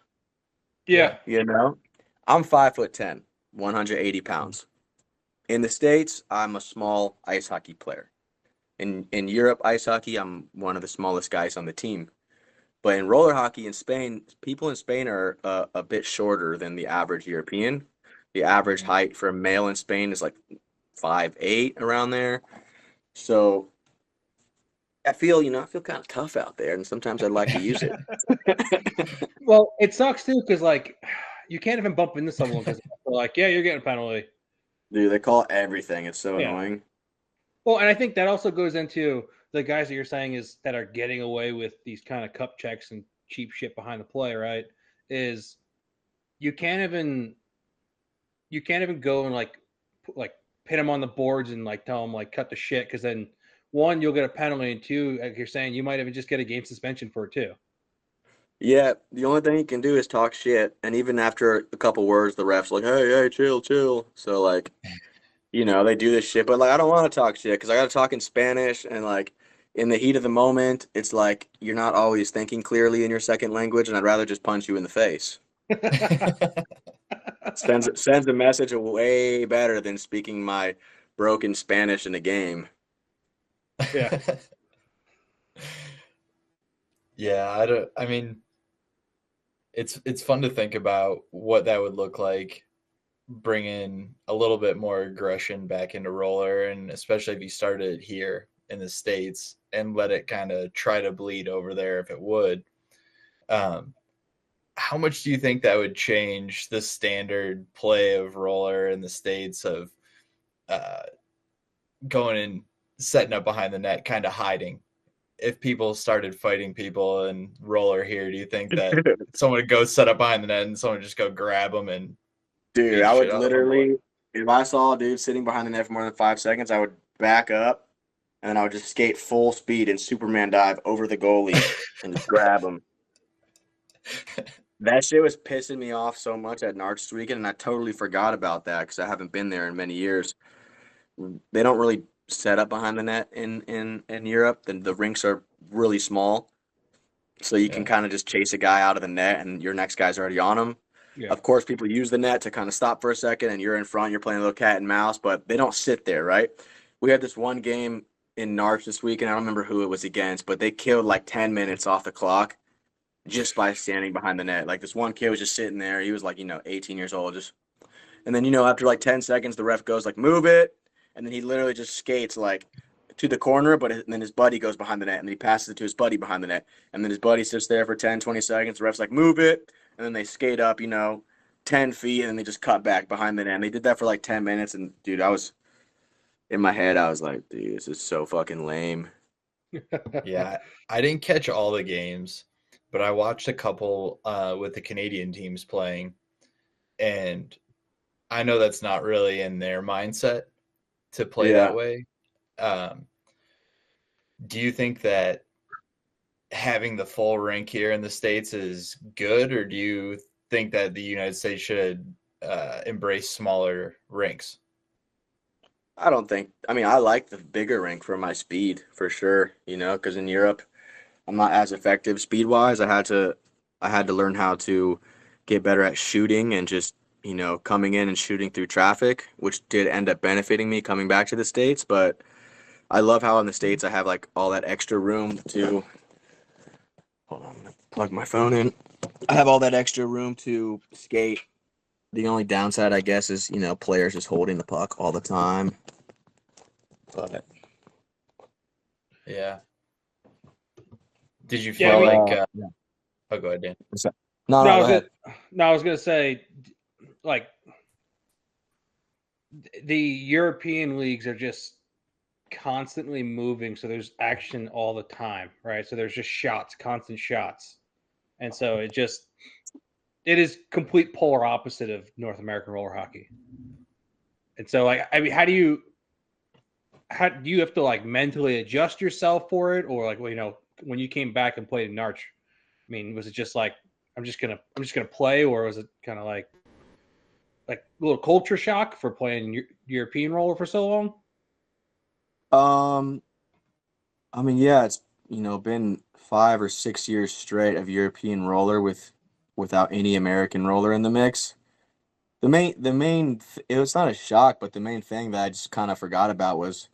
Yeah. I'm 5'10", 180 pounds. In the States, I'm a small ice hockey player. In Europe ice hockey, I'm one of the smallest guys on the team. But in roller hockey in Spain, people in Spain are a bit shorter than the average European. The average height for a male in Spain is like 5'8", around there. So I feel kind of tough out there, and sometimes I'd like to use it. Well, it sucks too because like you can't even bump into someone because they're like, yeah, you're getting a penalty. Dude, they call everything. It's so annoying. Well, and I think that also goes into the guys that you're saying is that are getting away with these kind of cup checks and cheap shit behind the play, right? Is you can't even go and like pin them on the boards and like tell them like cut the shit because then one you'll get a penalty and two, like you're saying, you might even just get a game suspension for it too. Yeah, the only thing you can do is talk shit, and even after a couple words, the ref's like, "Hey, chill." So like, they do this shit, but like I don't want to talk shit because I got to talk in Spanish, and like in the heat of the moment, it's like you're not always thinking clearly in your second language, and I'd rather just punch you in the face. Sends a message way better than speaking my broken Spanish in a game. Yeah. Yeah, I mean, it's fun to think about what that would look like, bringing a little bit more aggression back into roller, and especially if you started here in the States and let it kind of try to bleed over there if it would. How much do you think that would change the standard play of roller in the States of going in setting up behind the net, kind of hiding. If people started fighting people and roller here, do you think that someone would go set up behind the net and someone would just go grab them and Dude, beat I would shit out of them? literally, if I saw a dude sitting behind the net for more than 5 seconds, I would back up and then I would just skate full speed and Superman dive over the goalie and just grab him. That shit was pissing me off so much at Narch this weekend, and I totally forgot about that because I haven't been there in many years. They don't really set up behind the net in Europe. The rinks are really small, so you can kind of just chase a guy out of the net, and your next guy's already on him. Yeah. Of course, people use the net to kind of stop for a second, and you're in front. You're playing a little cat and mouse, but they don't sit there, right? We had this one game in Narch this week, and I don't remember who it was against, but they killed like 10 minutes off the clock just by standing behind the net. Like this one kid was just sitting there. He was like, 18 years old. And then, after like 10 seconds, the ref goes like, move it. And then he literally just skates like to the corner, but then his buddy goes behind the net, and then he passes it to his buddy behind the net. And then his buddy sits there for 10, 20 seconds. The ref's like, move it. And then they skate up, 10 feet, and then they just cut back behind the net. And they did that for like 10 minutes. And, dude, in my head, I was like, dude, this is so fucking lame. Yeah, I didn't catch all the games, but I watched a couple with the Canadian teams playing. And I know that's not really in their mindset to play that way. Do you think that having the full rink here in the States is good, or do you think that the United States should embrace smaller rinks? I like the bigger rink for my speed for sure, because in Europe I'm not as effective speed-wise. I had to learn how to get better at shooting and just coming in and shooting through traffic, which did end up benefiting me coming back to the States. But I love how in the States I have like all that extra room to, hold on, I'm gonna plug my phone in. I have all that extra room to skate. The only downside, I guess, is, players just holding the puck all the time. But yeah. Did you feel oh, go ahead, Dan. No, go ahead. I was going to say, like, the European leagues are just constantly moving, so there's action all the time, right? So there's just constant shots. And so it is complete polar opposite of North American roller hockey. And so, like, how do you have to like mentally adjust yourself for it, or like, when you came back and played in Narch, was it just like I'm just gonna play, or was it kind of like a little culture shock for playing European roller for so long? Yeah, it's been 5 or 6 years straight of European roller without any American roller in the mix. It's not a shock, but the main thing that I just kind of forgot about was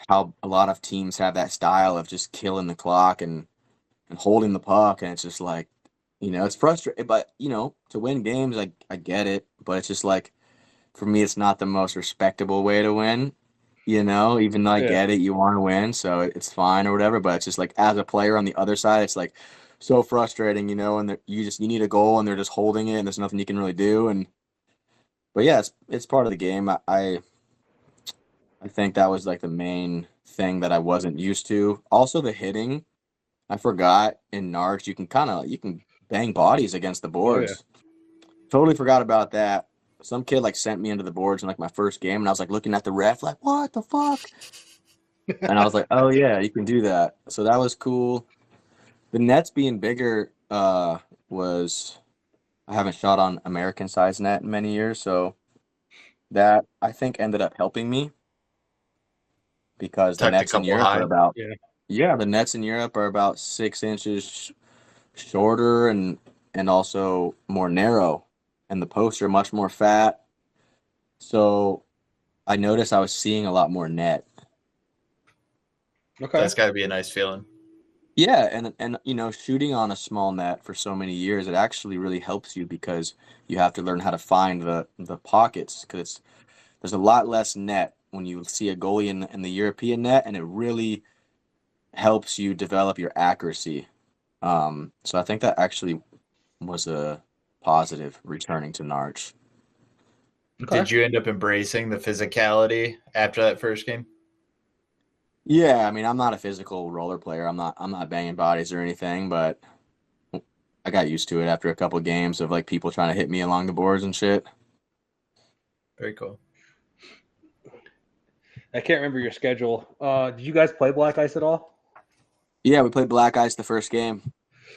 how a lot of teams have that style of just killing the clock and holding the puck, and it's just like, it's frustrating. But to win games, I get it, but it's just like, for me, it's not the most respectable way to win. Even though I get it, you want to win, so it's fine or whatever. But it's just like, as a player on the other side, it's like so frustrating, and you need a goal, and they're just holding it, and there's nothing you can really do. But yeah, it's part of the game. I think that was like the main thing that I wasn't used to. Also, the hitting. I forgot in Narch you can bang bodies against the boards. Oh, yeah. Totally forgot about that. Some kid like sent me into the boards in like my first game, and I was like looking at the ref like, what the fuck? And I was like, oh yeah, you can do that. So that was cool. The nets being bigger was, I haven't shot on American size net in many years, so that I think ended up helping me, because the nets in Europe are about the nets in Europe are about 6 inches shorter and also more narrow, and the posts are much more fat. So I noticed I was seeing a lot more net. Okay, that's got to be a nice feeling. Yeah, and shooting on a small net for so many years, it actually really helps you, because you have to learn how to find the pockets, because there's a lot less net when you see a goalie in the European net, and it really helps you develop your accuracy. So I think that actually was a positive returning to Narch. Okay. Did you end up embracing the physicality after that first game? Yeah, I mean, I'm not a physical roller player. I'm not banging bodies or anything, but I got used to it after a couple of games of like people trying to hit me along the boards and shit. Very cool. I can't remember your schedule. Did you guys play Black Ice at all? Yeah, we played Black Ice the first game.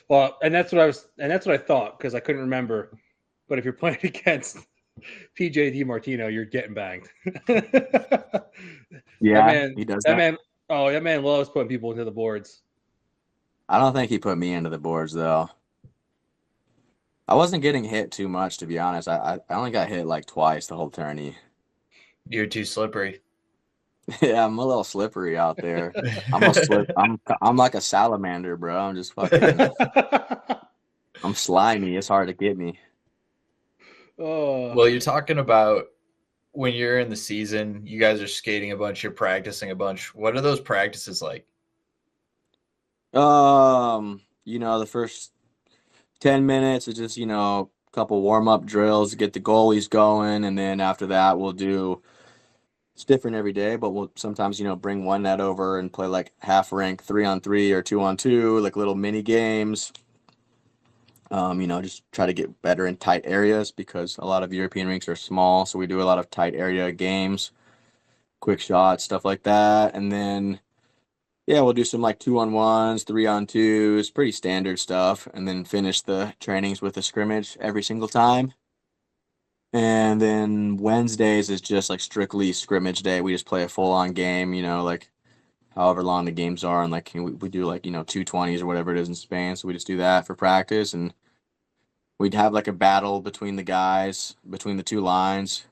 Well, and that's what I thought because I couldn't remember. But if you're playing against PJ DiMartino, you're getting banged. Yeah, he does that that. man, oh, that man loves putting people into the boards. I don't think he put me into the boards though. I wasn't getting hit too much, to be honest. I only got hit like twice the whole tourney. You're too slippery. Yeah, I'm a little slippery out there. I'm like a salamander, bro. I'm just fucking. I'm slimy. It's hard to get me. Oh. Well, you're talking about when you're in the season, you guys are skating a bunch, you're practicing a bunch. What are those practices like? The first 10 minutes is just, a couple warm-up drills to get the goalies going, and then after that it's different every day, but we'll sometimes, bring one net over and play like half rink 3-on-3 or 2-on-2, like little mini games. Just try to get better in tight areas because a lot of European rinks are small, so we do a lot of tight area games, quick shots, stuff like that. And then, yeah, we'll do some like 2-on-1s, 3-on-2s, pretty standard stuff, and then finish the trainings with a scrimmage every single time. And then Wednesdays is just like strictly scrimmage day. We just play a full-on game, like however long the games are, and like we do like 220s or whatever it is in Spain. So we just do that for practice, and we'd have like a battle between the guys between the two lines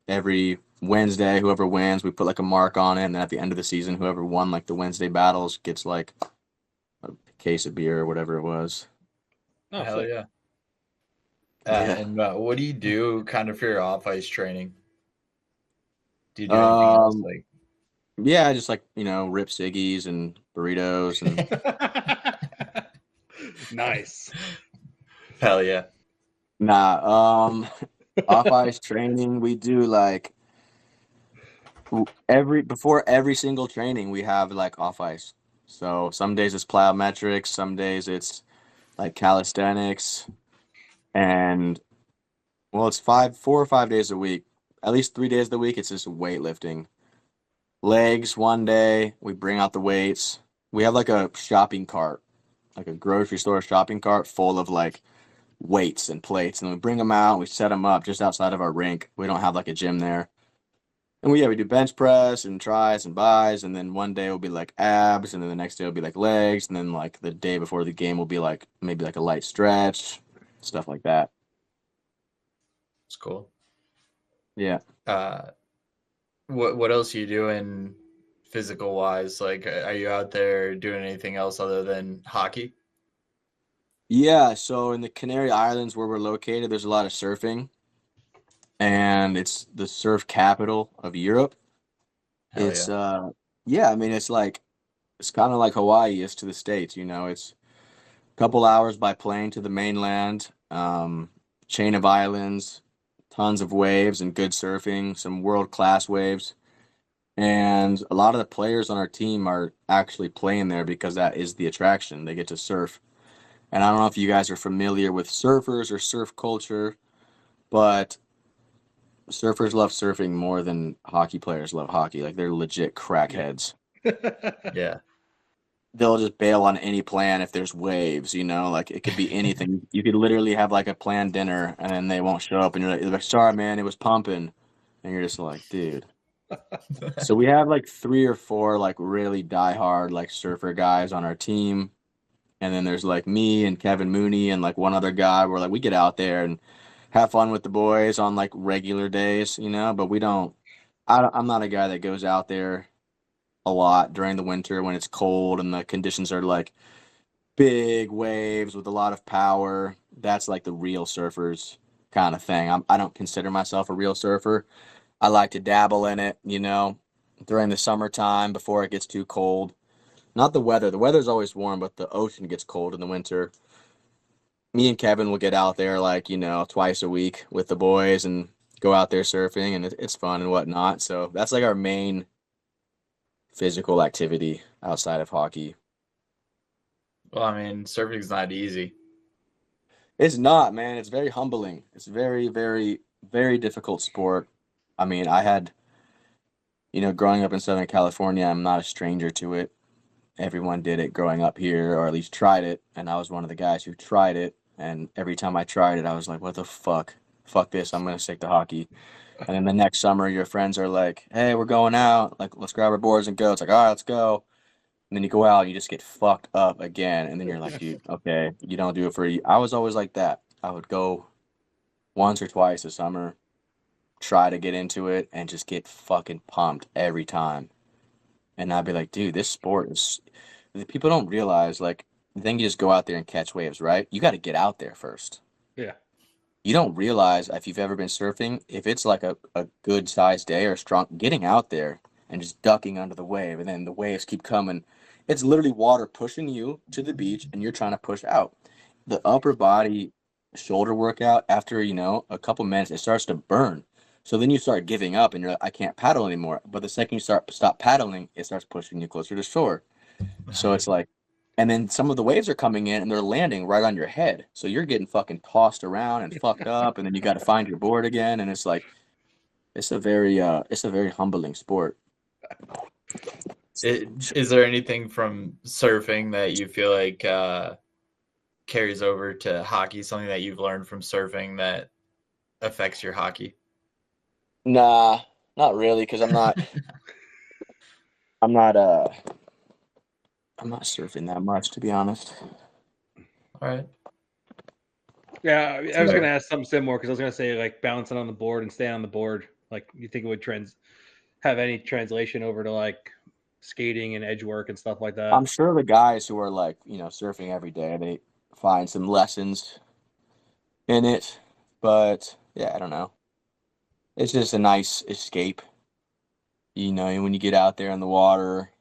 every Wednesday. Whoever wins, we put like a mark on it, and then at the end of the season, whoever won like the Wednesday battles gets like a case of beer or whatever it was. Oh, hell yeah. Yeah. And what do you do kind of for your off ice training? Do you do anything else like? Yeah, just like rip ciggies and burritos and Nice. Hell yeah. Nah, off ice training we do like before every single training we have like off ice. So some days it's plyometrics, some days it's like calisthenics, and well, it's 4 or 5 days a week. At least 3 days of the week it's just weightlifting. Legs one day, we bring out the weights. We have like a shopping cart, like a grocery store shopping cart full of like weights and plates, and we bring them out, we set them up just outside of our rink. We don't have like a gym there. And we do bench press and tries and buys, and then one day will be like abs, and then the next day will be like legs, and then like the day before the game will be like maybe like a light stretch, stuff like that. It's cool. Yeah. What else are you doing physical wise? Like, are you out there doing anything else other than hockey? Yeah, so in the Canary Islands where we're located, there's a lot of surfing, and it's the surf capital of Europe. Hell It's yeah. Yeah, I mean it's kind of like Hawaii is to the States, it's a couple hours by plane to the mainland, chain of islands, tons of waves and good surfing, some world-class waves. And a lot of the players on our team are actually playing there because that is the attraction. They get to surf. And I don't know if you guys are familiar with surfers or surf culture, but surfers love surfing more than hockey players love hockey. Like they're legit crackheads. Yeah. They'll just bail on any plan if there's waves, like it could be anything. You could literally have like a planned dinner and then they won't show up and you're like, sorry, man, it was pumping. And you're just like, dude. So we have like 3 or 4 like really diehard like surfer guys on our team. And then there's like me and Kevin Mooney and like one other guy where like we get out there and have fun with the boys on like regular days, but I'm not a guy that goes out there a lot during the winter when it's cold and the conditions are like big waves with a lot of power. That's like the real surfers kind of thing. I don't consider myself a real surfer. I like to dabble in it, during the summertime before it gets too cold. Not the weather. The weather's always warm, but the ocean gets cold in the winter. Me and Kevin will get out there like, twice a week with the boys and go out there surfing, and it's fun and whatnot. So that's like our main physical activity outside of hockey. Well, I mean, surfing's not easy. It's not, man. It's very humbling. It's very, very, very difficult sport. I mean, I had, growing up in Southern California, I'm not a stranger to it. Everyone did it growing up here, or at least tried it, and I was one of the guys who tried it. And every time I tried it, I was like, "What the fuck? Fuck this! I'm gonna stick to hockey." And then the next summer, your friends are like, "Hey, we're going out. Like, let's grab our boards and go." It's like, "All right, let's go." And then you go out and you just get fucked up again. And then you're like, dude, okay, you don't do it for I was always like that. I would go once or twice a summer, try to get into it, and just get fucking pumped every time. And I'd be like, dude, this sport is, people don't realize, like, then you just go out there and catch waves, right? You got to get out there first. Yeah. You don't realize, if you've ever been surfing, if it's like a good sized day or strong, getting out there and just ducking under the wave, and then the waves keep coming. It's literally water pushing you to the beach, and you're trying to push out. The upper body shoulder workout, after, a couple minutes, it starts to burn. So then you start giving up, and you're like, I can't paddle anymore. But the second you stop paddling, it starts pushing you closer to shore. So it's like, and then some of the waves are coming in, and they're landing right on your head. So you're getting fucking tossed around and fucked up, and then you got to find your board again. And it's like, it's a very humbling sport. Is there anything from surfing that you feel like carries over to hockey? Something that you've learned from surfing that affects your hockey? Nah, not really, because I'm not surfing that much, to be honest. All right. Yeah, I was going to ask something similar, because I was going to say, like, bouncing on the board and staying on the board. Like, you think it would have any translation over to, like, skating and edge work and stuff like that? I'm sure the guys who are, like, surfing every day, they find some lessons in it. But, yeah, I don't know. It's just a nice escape. When you get out there in the water,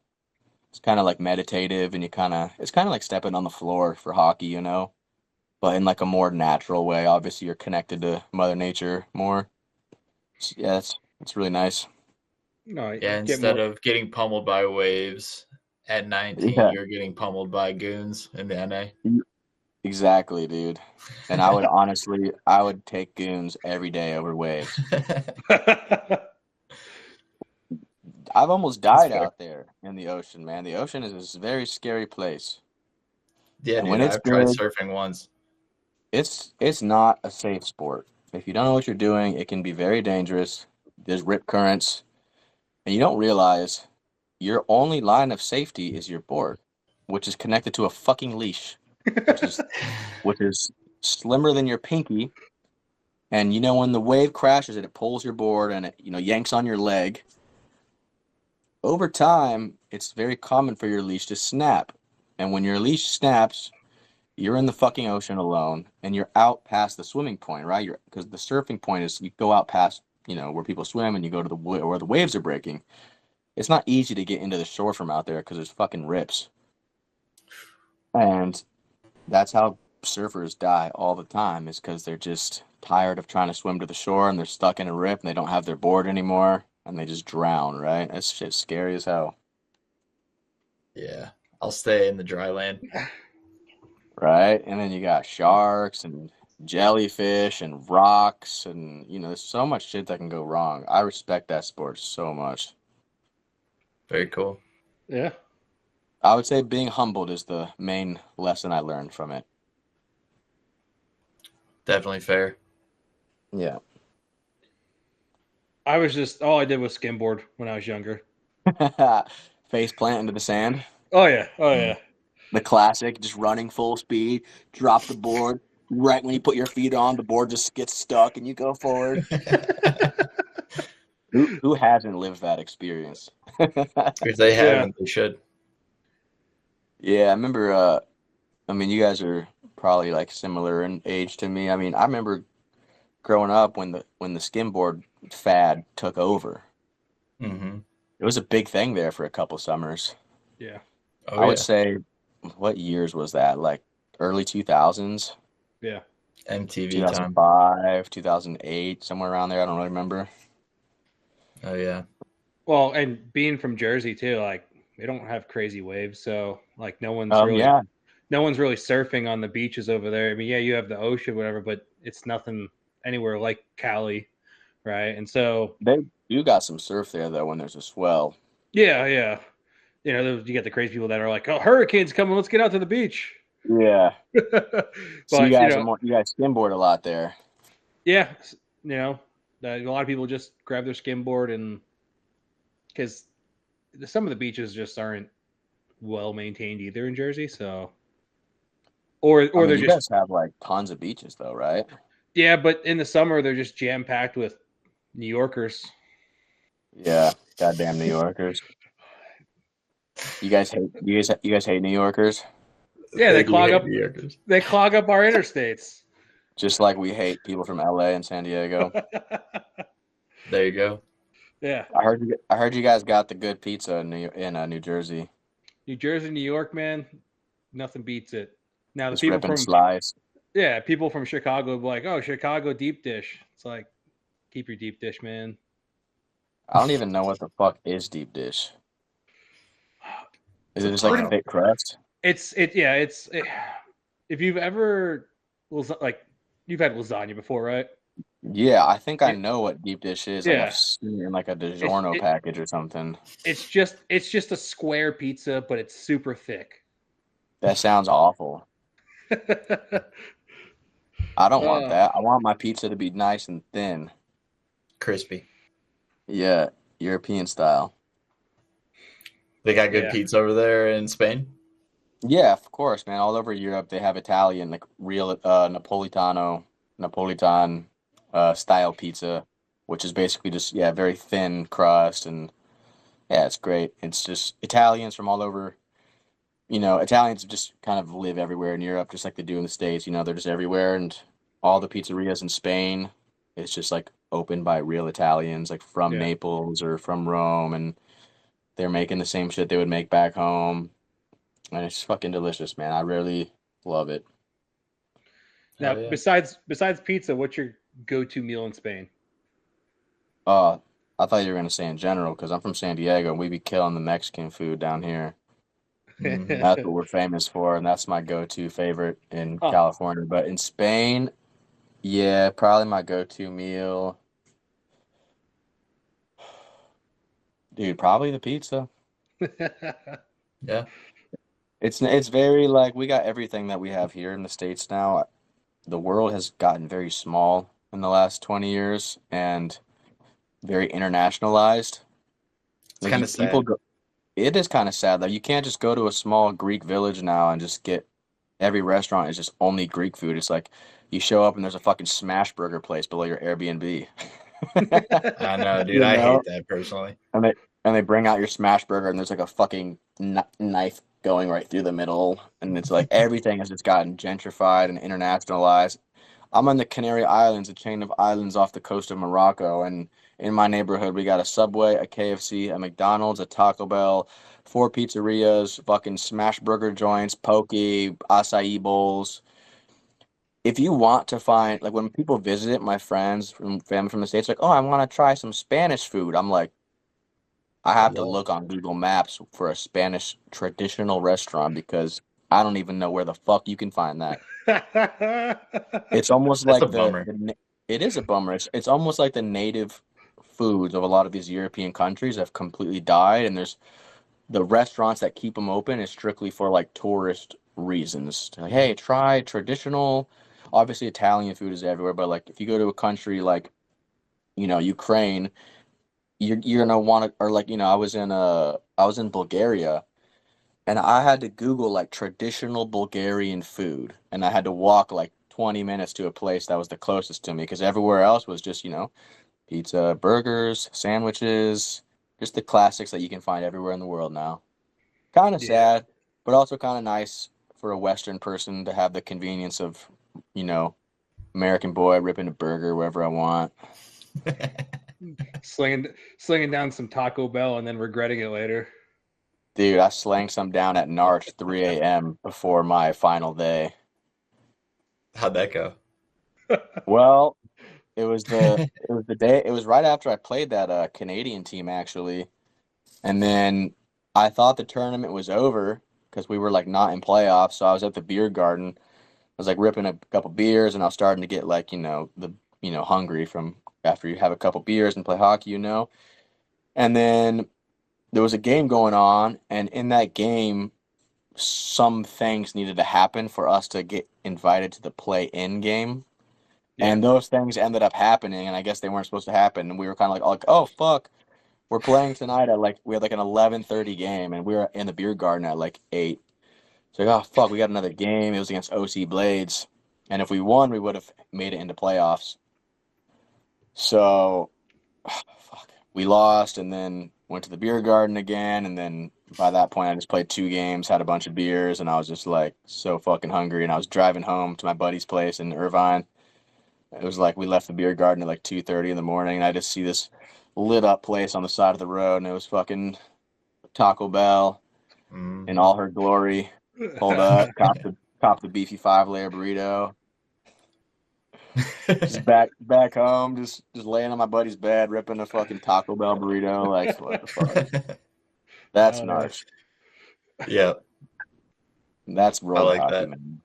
it's kind of like meditative, and it's kind of like stepping on the floor for hockey, but in like a more natural way. Obviously, you're connected to Mother Nature more. So, yeah, it's really nice. No, yeah, instead of getting pummeled by waves at 19, you're getting pummeled by goons in the NA. Exactly, dude. And I would take goons every day over waves. I've almost died out there in the ocean, man. The ocean is a very scary place. Yeah, dude, I've tried surfing once. It's not a safe sport. If you don't know what you're doing, it can be very dangerous. There's rip currents. And you don't realize your only line of safety is your board, which is connected to a fucking leash, which is slimmer than your pinky. And when the wave crashes and it pulls your board and it yanks on your leg, over time it's very common for your leash to snap. And when your leash snaps, you're in the fucking ocean alone, and you're out past the swimming point, right? Because the surfing point is you go out past where people swim, and you go to where the waves are breaking. It's not easy to get into the shore from out there because there's fucking rips. And that's how surfers die all the time, is because they're just tired of trying to swim to the shore, and they're stuck in a rip, and they don't have their board anymore, and they just drown, right? That's shit scary as hell. Yeah, I'll stay in the dry land. Right? And then you got sharks and jellyfish and rocks, and there's so much shit that can go wrong. I respect that sport so much. Very cool. Yeah. I would say being humbled is the main lesson I learned from it. Definitely fair. Yeah. I was all I did was skimboard when I was younger. Face plant into the sand. Oh yeah. The classic, just running full speed, drop the board. Right when you put your feet on, the board just gets stuck and you go forward. Who hasn't lived that experience? If they haven't, they should. Yeah, I remember, you guys are probably like similar in age to me. I remember growing up when the skimboard fad took over. Mm-hmm. It was a big thing there for a couple summers. Yeah. I would say, what years was that? Like early 2000s? Yeah. MTV 2005, 2008, somewhere around there. I don't really remember. Oh, yeah. Well, and being from Jersey, too, like, they don't have crazy waves, so like no one's Yeah. really surfing on the beaches over there. I mean, yeah, you have the ocean, whatever, but it's nothing anywhere like Cali, right? And so They do got some surf there though when there's a swell. yeah. You know, you get the crazy people that are like, "Oh, hurricane's coming! Let's get out to the beach." Yeah. So But you guys skimboard a lot there. yeah, you know, a lot of people just grab their skimboard and because some of the beaches just aren't well maintained either in Jersey. So, or they're you just guys have like tons of beaches though, right? yeah, but in the summer they're just jam packed with New Yorkers. Yeah, goddamn New Yorkers. You guys hate New Yorkers? Yeah, they clog up. New Yorkers. They clog up our interstates. Just like we hate people from LA and San Diego. There you go. Yeah, I heard you guys got the good pizza in New Jersey. New Jersey, New York, man, nothing beats it. Now the Just people ripping from slice. yeah, people from Chicago be like, "Oh, Chicago deep dish." It's like, keep your deep dish, man. I don't even know what the fuck is deep dish. Is it just like a thick crust? If you've ever you've had lasagna before, right? Yeah, I think I know what deep dish is. Like Yeah. I've seen it in like a DiGiorno package or something. It's just a square pizza, but it's super thick. That sounds awful. I don't want that. I want my pizza to be nice and thin. Crispy. Yeah, European style. They got good pizza over there in Spain? Yeah, of course, man. All over Europe, they have Italian, like real Napolitan style pizza, which is basically just, very thin crust. And yeah, it's great. It's just Italians from all over, Italians just kind of live everywhere in Europe, just like they do in the States. They're just everywhere. And all the pizzerias in Spain, it's just like opened by real Italians, like from Naples or from Rome. And they're making the same shit they would make back home. And it's fucking delicious, man. I really love it. Now, besides pizza, what's your go-to meal in Spain? I thought you were gonna say in general because I'm from San Diego and we be killing the Mexican food down here. That's what we're famous for, and that's my go-to favorite in California. But in Spain, yeah, probably my go-to meal. Dude, probably the pizza. Yeah. It's very like we got everything that we have here in the States now. The world has gotten very small in the last 20 years and very internationalized. It's kind of sad. It is kind of sad though. You can't just go to a small Greek village now and just get every restaurant is just only Greek food. It's like you show up and there's a fucking smash burger place below your Airbnb. I know, dude. I hate that personally. And they bring out your smash burger and there's like a fucking knife going right through the middle, and it's like everything has just gotten gentrified and internationalized. I'm on the Canary Islands, a chain of islands off the coast of Morocco, and in my neighborhood we got a Subway, a KFC, a McDonald's, a Taco Bell, 4 pizzerias, fucking smash burger joints, poke, acai bowls. If you want to find, like when people visit, my friends from family from the States, like, oh, I want to try some Spanish food. I'm like, I have to look on Google Maps for a Spanish traditional restaurant because I don't even know where the fuck you can find that. It's almost like it is a bummer. It's almost like the native foods of a lot of these European countries have completely died, and there's the restaurants that keep them open is strictly for like tourist reasons. Like, hey, try traditional. Obviously, Italian food is everywhere, but like if you go to a country like, Ukraine. You're gonna want to, or like I was in Bulgaria, and I had to Google like traditional Bulgarian food, and I had to walk like 20 minutes to a place that was the closest to me because everywhere else was just pizza, burgers, sandwiches, just the classics that you can find everywhere in the world now. Kind of sad, but also kind of nice for a Western person to have the convenience of American boy ripping a burger wherever I want. slinging down some Taco Bell and then regretting it later. Dude, I slanged some down at Narch 3 a.m. before my final day. How'd that go? Well, it was the day. It was right after I played that Canadian team actually, and then I thought the tournament was over because we were like not in playoffs. So I was at the beer garden. I was like ripping a couple beers, and I was starting to get like hungry from after you have a couple beers and play hockey, And then there was a game going on, and in that game, some things needed to happen for us to get invited to the play-in game. Yeah. And those things ended up happening, and I guess they weren't supposed to happen. And we were kind of like, oh fuck, we're playing tonight at we had like an 11:30 game, and we were in the beer garden at like 8. So like, oh fuck, we got another game. It was against OC Blades, and if we won, we would have made it into playoffs. So, fuck, we lost, and then went to the beer garden again, and then by that point, I just played 2 games, had a bunch of beers, and I was just like so fucking hungry. And I was driving home to my buddy's place in Irvine. It was like we left the beer garden at like 2:30 in the morning, and I just see this lit up place on the side of the road, and it was fucking Taco Bell in all her glory. Pulled up, copped the beefy 5-layer burrito. Just back home, just laying on my buddy's bed, ripping a fucking Taco Bell burrito. Like, what the fuck? That's nice. Yeah. That's roller hockey, that. man.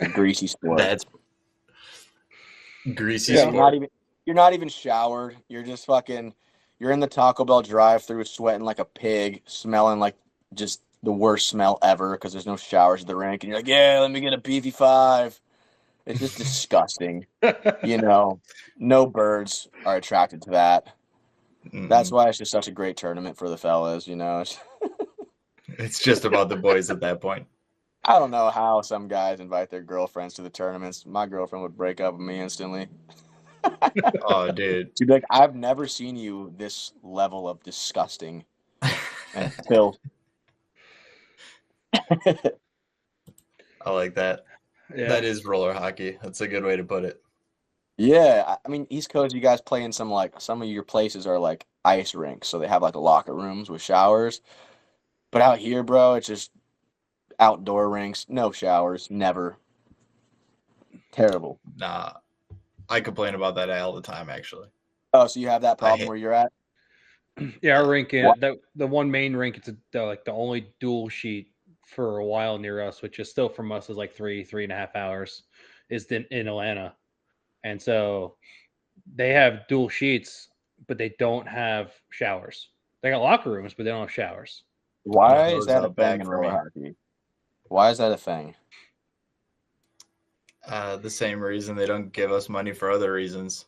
A greasy sport. That's greasy sport. You're not even showered. You're just fucking. You're in the Taco Bell drive-through, sweating like a pig, smelling like just the worst smell ever because there's no showers at the rink, and you're like, yeah, let me get a beefy 5. It's just disgusting. No birds are attracted to that. That's why it's just such a great tournament for the fellas. It's just about the boys at that point. I don't know how some guys invite their girlfriends to the tournaments. My girlfriend would break up with me instantly. Oh, dude. She'd be like, I've never seen you this level of disgusting until. I like that. Yeah. That is roller hockey. That's a good way to put it. Yeah. I mean, East Coast, you guys play in some of your places are like ice rinks. So they have like locker rooms with showers. But out here, bro, it's just outdoor rinks, no showers, never. Terrible. Nah, I complain about that all the time, actually. Oh, so you have that problem where you're at? Yeah, our rink, the one main rink, it's the only dual sheet for a while near us, which is still from us is like 3.5 hours, is in Atlanta. And so they have dual sheets, but they don't have showers. They got locker rooms, but they don't have showers. Why is that a thing in roller hockey? Why is that a thing? The same reason they don't give us money for other reasons.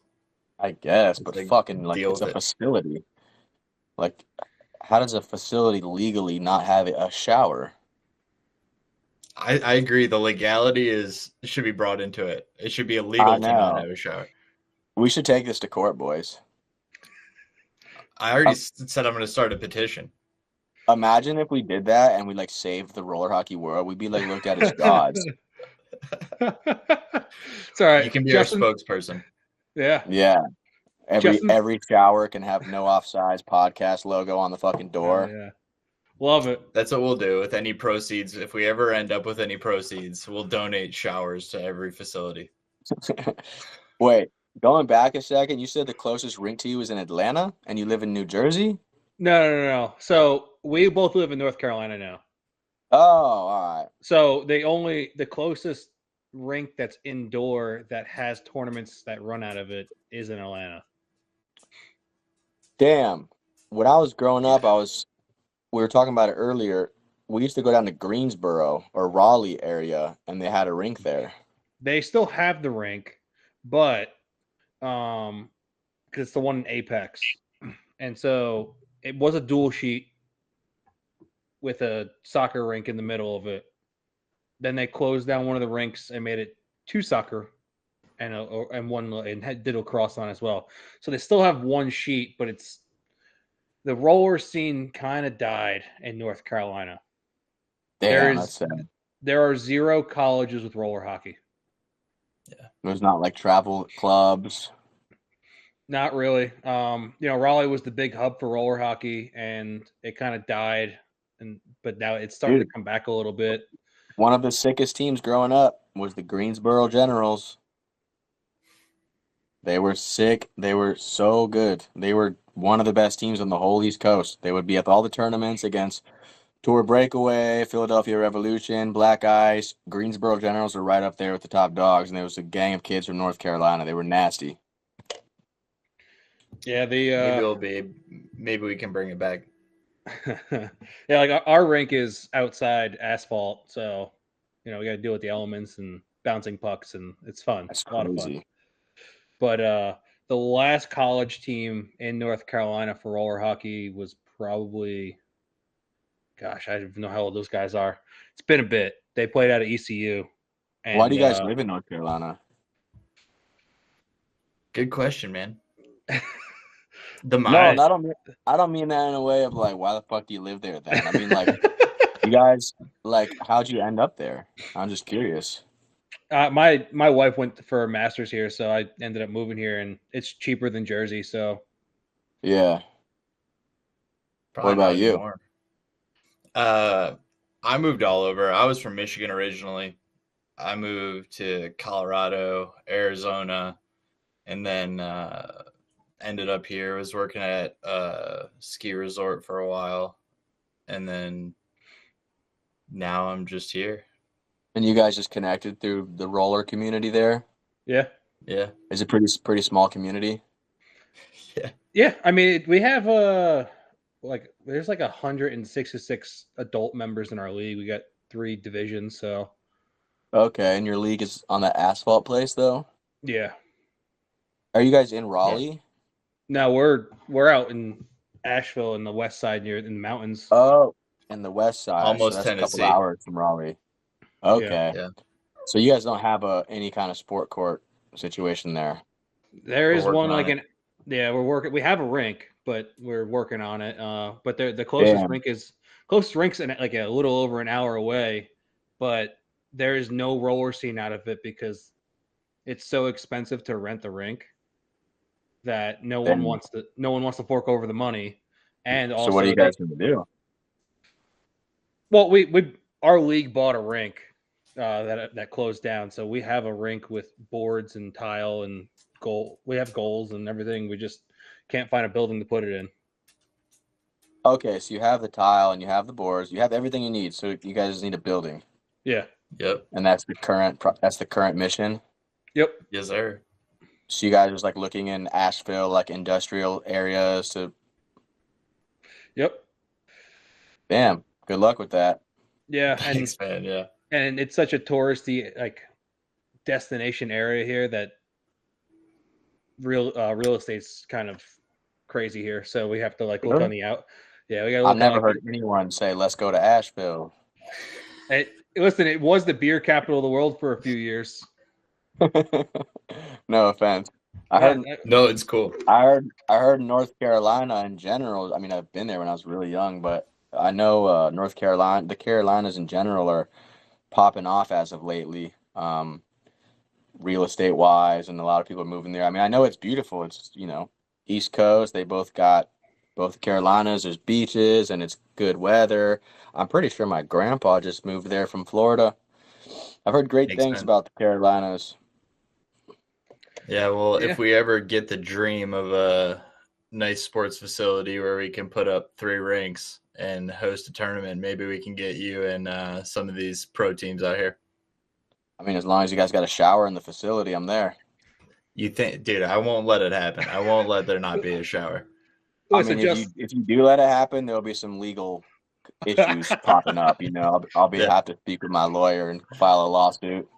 I guess, but fucking it's a facility. Like, how does a facility legally not have a shower? I agree. The legality should be brought into it. It should be illegal to not have a shower. We should take this to court, boys. I already said I'm going to start a petition. Imagine if we did that and we saved the roller hockey world. We'd be looked at as gods. It's all right. You can be our spokesperson. Yeah. Yeah. Every shower can have no Offsides podcast logo on the fucking door. Yeah. Love it. That's what we'll do with any proceeds. If we ever end up with any proceeds, we'll donate showers to every facility. Wait, going back a second, you said the closest rink to you is in Atlanta and you live in New Jersey? No. So we both live in North Carolina now. Oh, all right. So the closest rink that's indoor that has tournaments that run out of it is in Atlanta. Damn. When I was growing up, we were talking about it earlier. We used to go down to Greensboro or Raleigh area, and they had a rink there. They still have the rink, but because it's the one in Apex, and so it was a dual sheet with a soccer rink in the middle of it. Then they closed down one of the rinks and made it 2 soccer and one did lacrosse on as well. So they still have one sheet, but it's the roller scene kind of died in North Carolina. Damn, that's sad. There are 0 colleges with roller hockey. Yeah, there's not travel clubs. Not really. Raleigh was the big hub for roller hockey, and it kind of died. But now it's starting to come back a little bit. One of the sickest teams growing up was the Greensboro Generals. They were sick. They were so good. They were one of the best teams on the whole East Coast. They would be at all the tournaments against Tour Breakaway, Philadelphia Revolution, Black Ice, Greensboro Generals are right up there with the top dogs, and there was a gang of kids from North Carolina. They were nasty. Yeah, maybe we can bring it back. Yeah, like our rink is outside asphalt, so we got to deal with the elements and bouncing pucks, and it's fun. That's a lot of crazy. fun. But the last college team in North Carolina for roller hockey was probably, gosh, I don't know how old those guys are. It's been a bit. They played out of ECU. And, why do you guys live in North Carolina? Good question, man. No, I don't mean that in a way of like, why the fuck do you live there then? I mean, like, you guys, like, how'd you end up there? I'm just curious. My wife went for a master's here, so I ended up moving here, and it's cheaper than Jersey, so. Yeah. Probably what about you? More. I moved all over. I was from Michigan originally. I moved to Colorado, Arizona, and then ended up here. Was working at a ski resort for a while, and then now I'm just here. And you guys just connected through the roller community there? Yeah. Yeah. Is it pretty small community? Yeah. Yeah. I mean, we have there's like 166 adult members in our league. We got 3 divisions, so. Okay, and your league is on that asphalt place though? Yeah. Are you guys in Raleigh? No, we're out in Asheville in the west side in the mountains. Oh, in the west side. Almost so that's Tennessee. A couple hours from Raleigh. Okay. Yeah. So you guys don't have any kind of sport court situation there? There is one we're working. We have a rink, but we're working on it. But the closest rink's in like a little over an hour away, but there is no roller scene out of it because it's so expensive to rent the rink that no one wants to fork over the money. And also, so what are you guys going to do? Well, our league bought a rink that closed down, so we have a rink with boards and tile and goal. We have goals and everything. We just can't find a building to put it in. Okay, so you have the tile and you have the boards, you have everything you need. So you guys need a building. Yeah. Yep. And that's the current mission. Yep. Yes, sir. So you guys are like looking in Asheville, like industrial areas to. Yep. Damn. Good luck with that. Yeah. Thanks, man. Yeah. And it's such a touristy destination area here that real estate's kind of crazy here. So we have to look on the out. Yeah, we got. I've never heard anyone say, "Let's go to Asheville." Listen, it was the beer capital of the world for a few years. No offense. No, it's cool. I heard North Carolina in general. I mean, I've been there when I was really young, but I know North Carolina, the Carolinas in general are popping off as of lately, real estate wise, and a lot of people are moving there. I mean, I know it's beautiful. It's East Coast. They both the Carolinas. There's beaches and it's good weather. I'm pretty sure my grandpa just moved there from Florida. I've heard great things about the Carolinas. Yeah, well, if we ever get the dream of a nice sports facility where we can put up 3 rinks and host a tournament, maybe we can get you and some of these pro teams out here. I mean, as long as you guys got a shower in the facility, I'm there. You think, dude, I won't let it happen. I won't let there not be a shower. Listen, if you do let it happen, there'll be some legal issues popping up. I'll have to speak with my lawyer and file a lawsuit.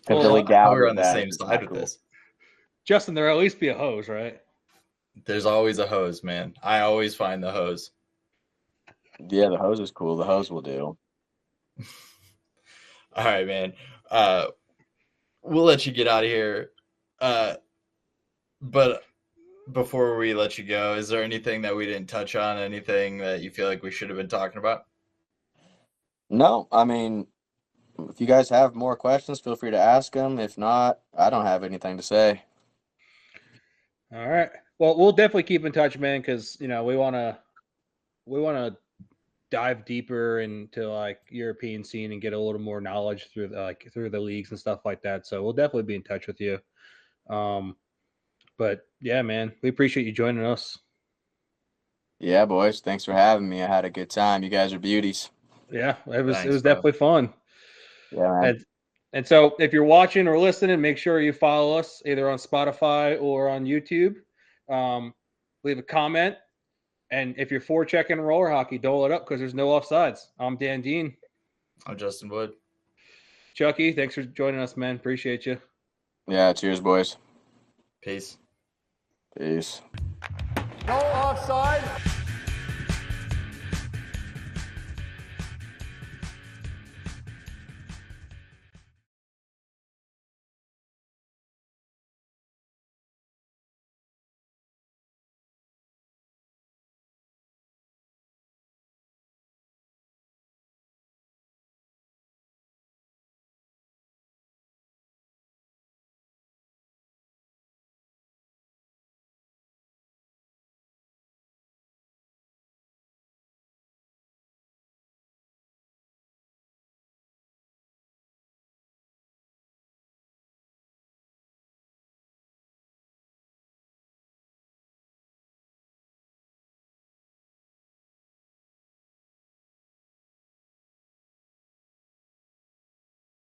We're on the same side with this. Justin, there'll at least be a hose, right? There's always a hose, man. I always find the hose. Yeah, the hose is cool. The hose will do. All right, man. We'll let you get out of here. But before we let you go, is there anything that we didn't touch on? Anything that you feel like we should have been talking about? No, I mean, if you guys have more questions, feel free to ask them. If not, I don't have anything to say. All right. Well, we'll definitely keep in touch, man, because we want to dive deper into European scene and get a little more knowledge through the leagues and stuff like that. So we'll definitely be in touch with you. But yeah, man, we appreciate you joining us. Yeah, boys. Thanks for having me. I had a good time. You guys are beauties. Yeah, it was Thanks, definitely fun. Yeah, man. And so if you're watching or listening, make sure you follow us either on Spotify or on YouTube. Leave a comment. And if you're forechecking roller hockey, dole it up because there's no offsides. I'm Dan Dean. I'm Justin Wood. Chucky, thanks for joining us, man. Appreciate you. Yeah, cheers, boys. Peace. Peace. No offside.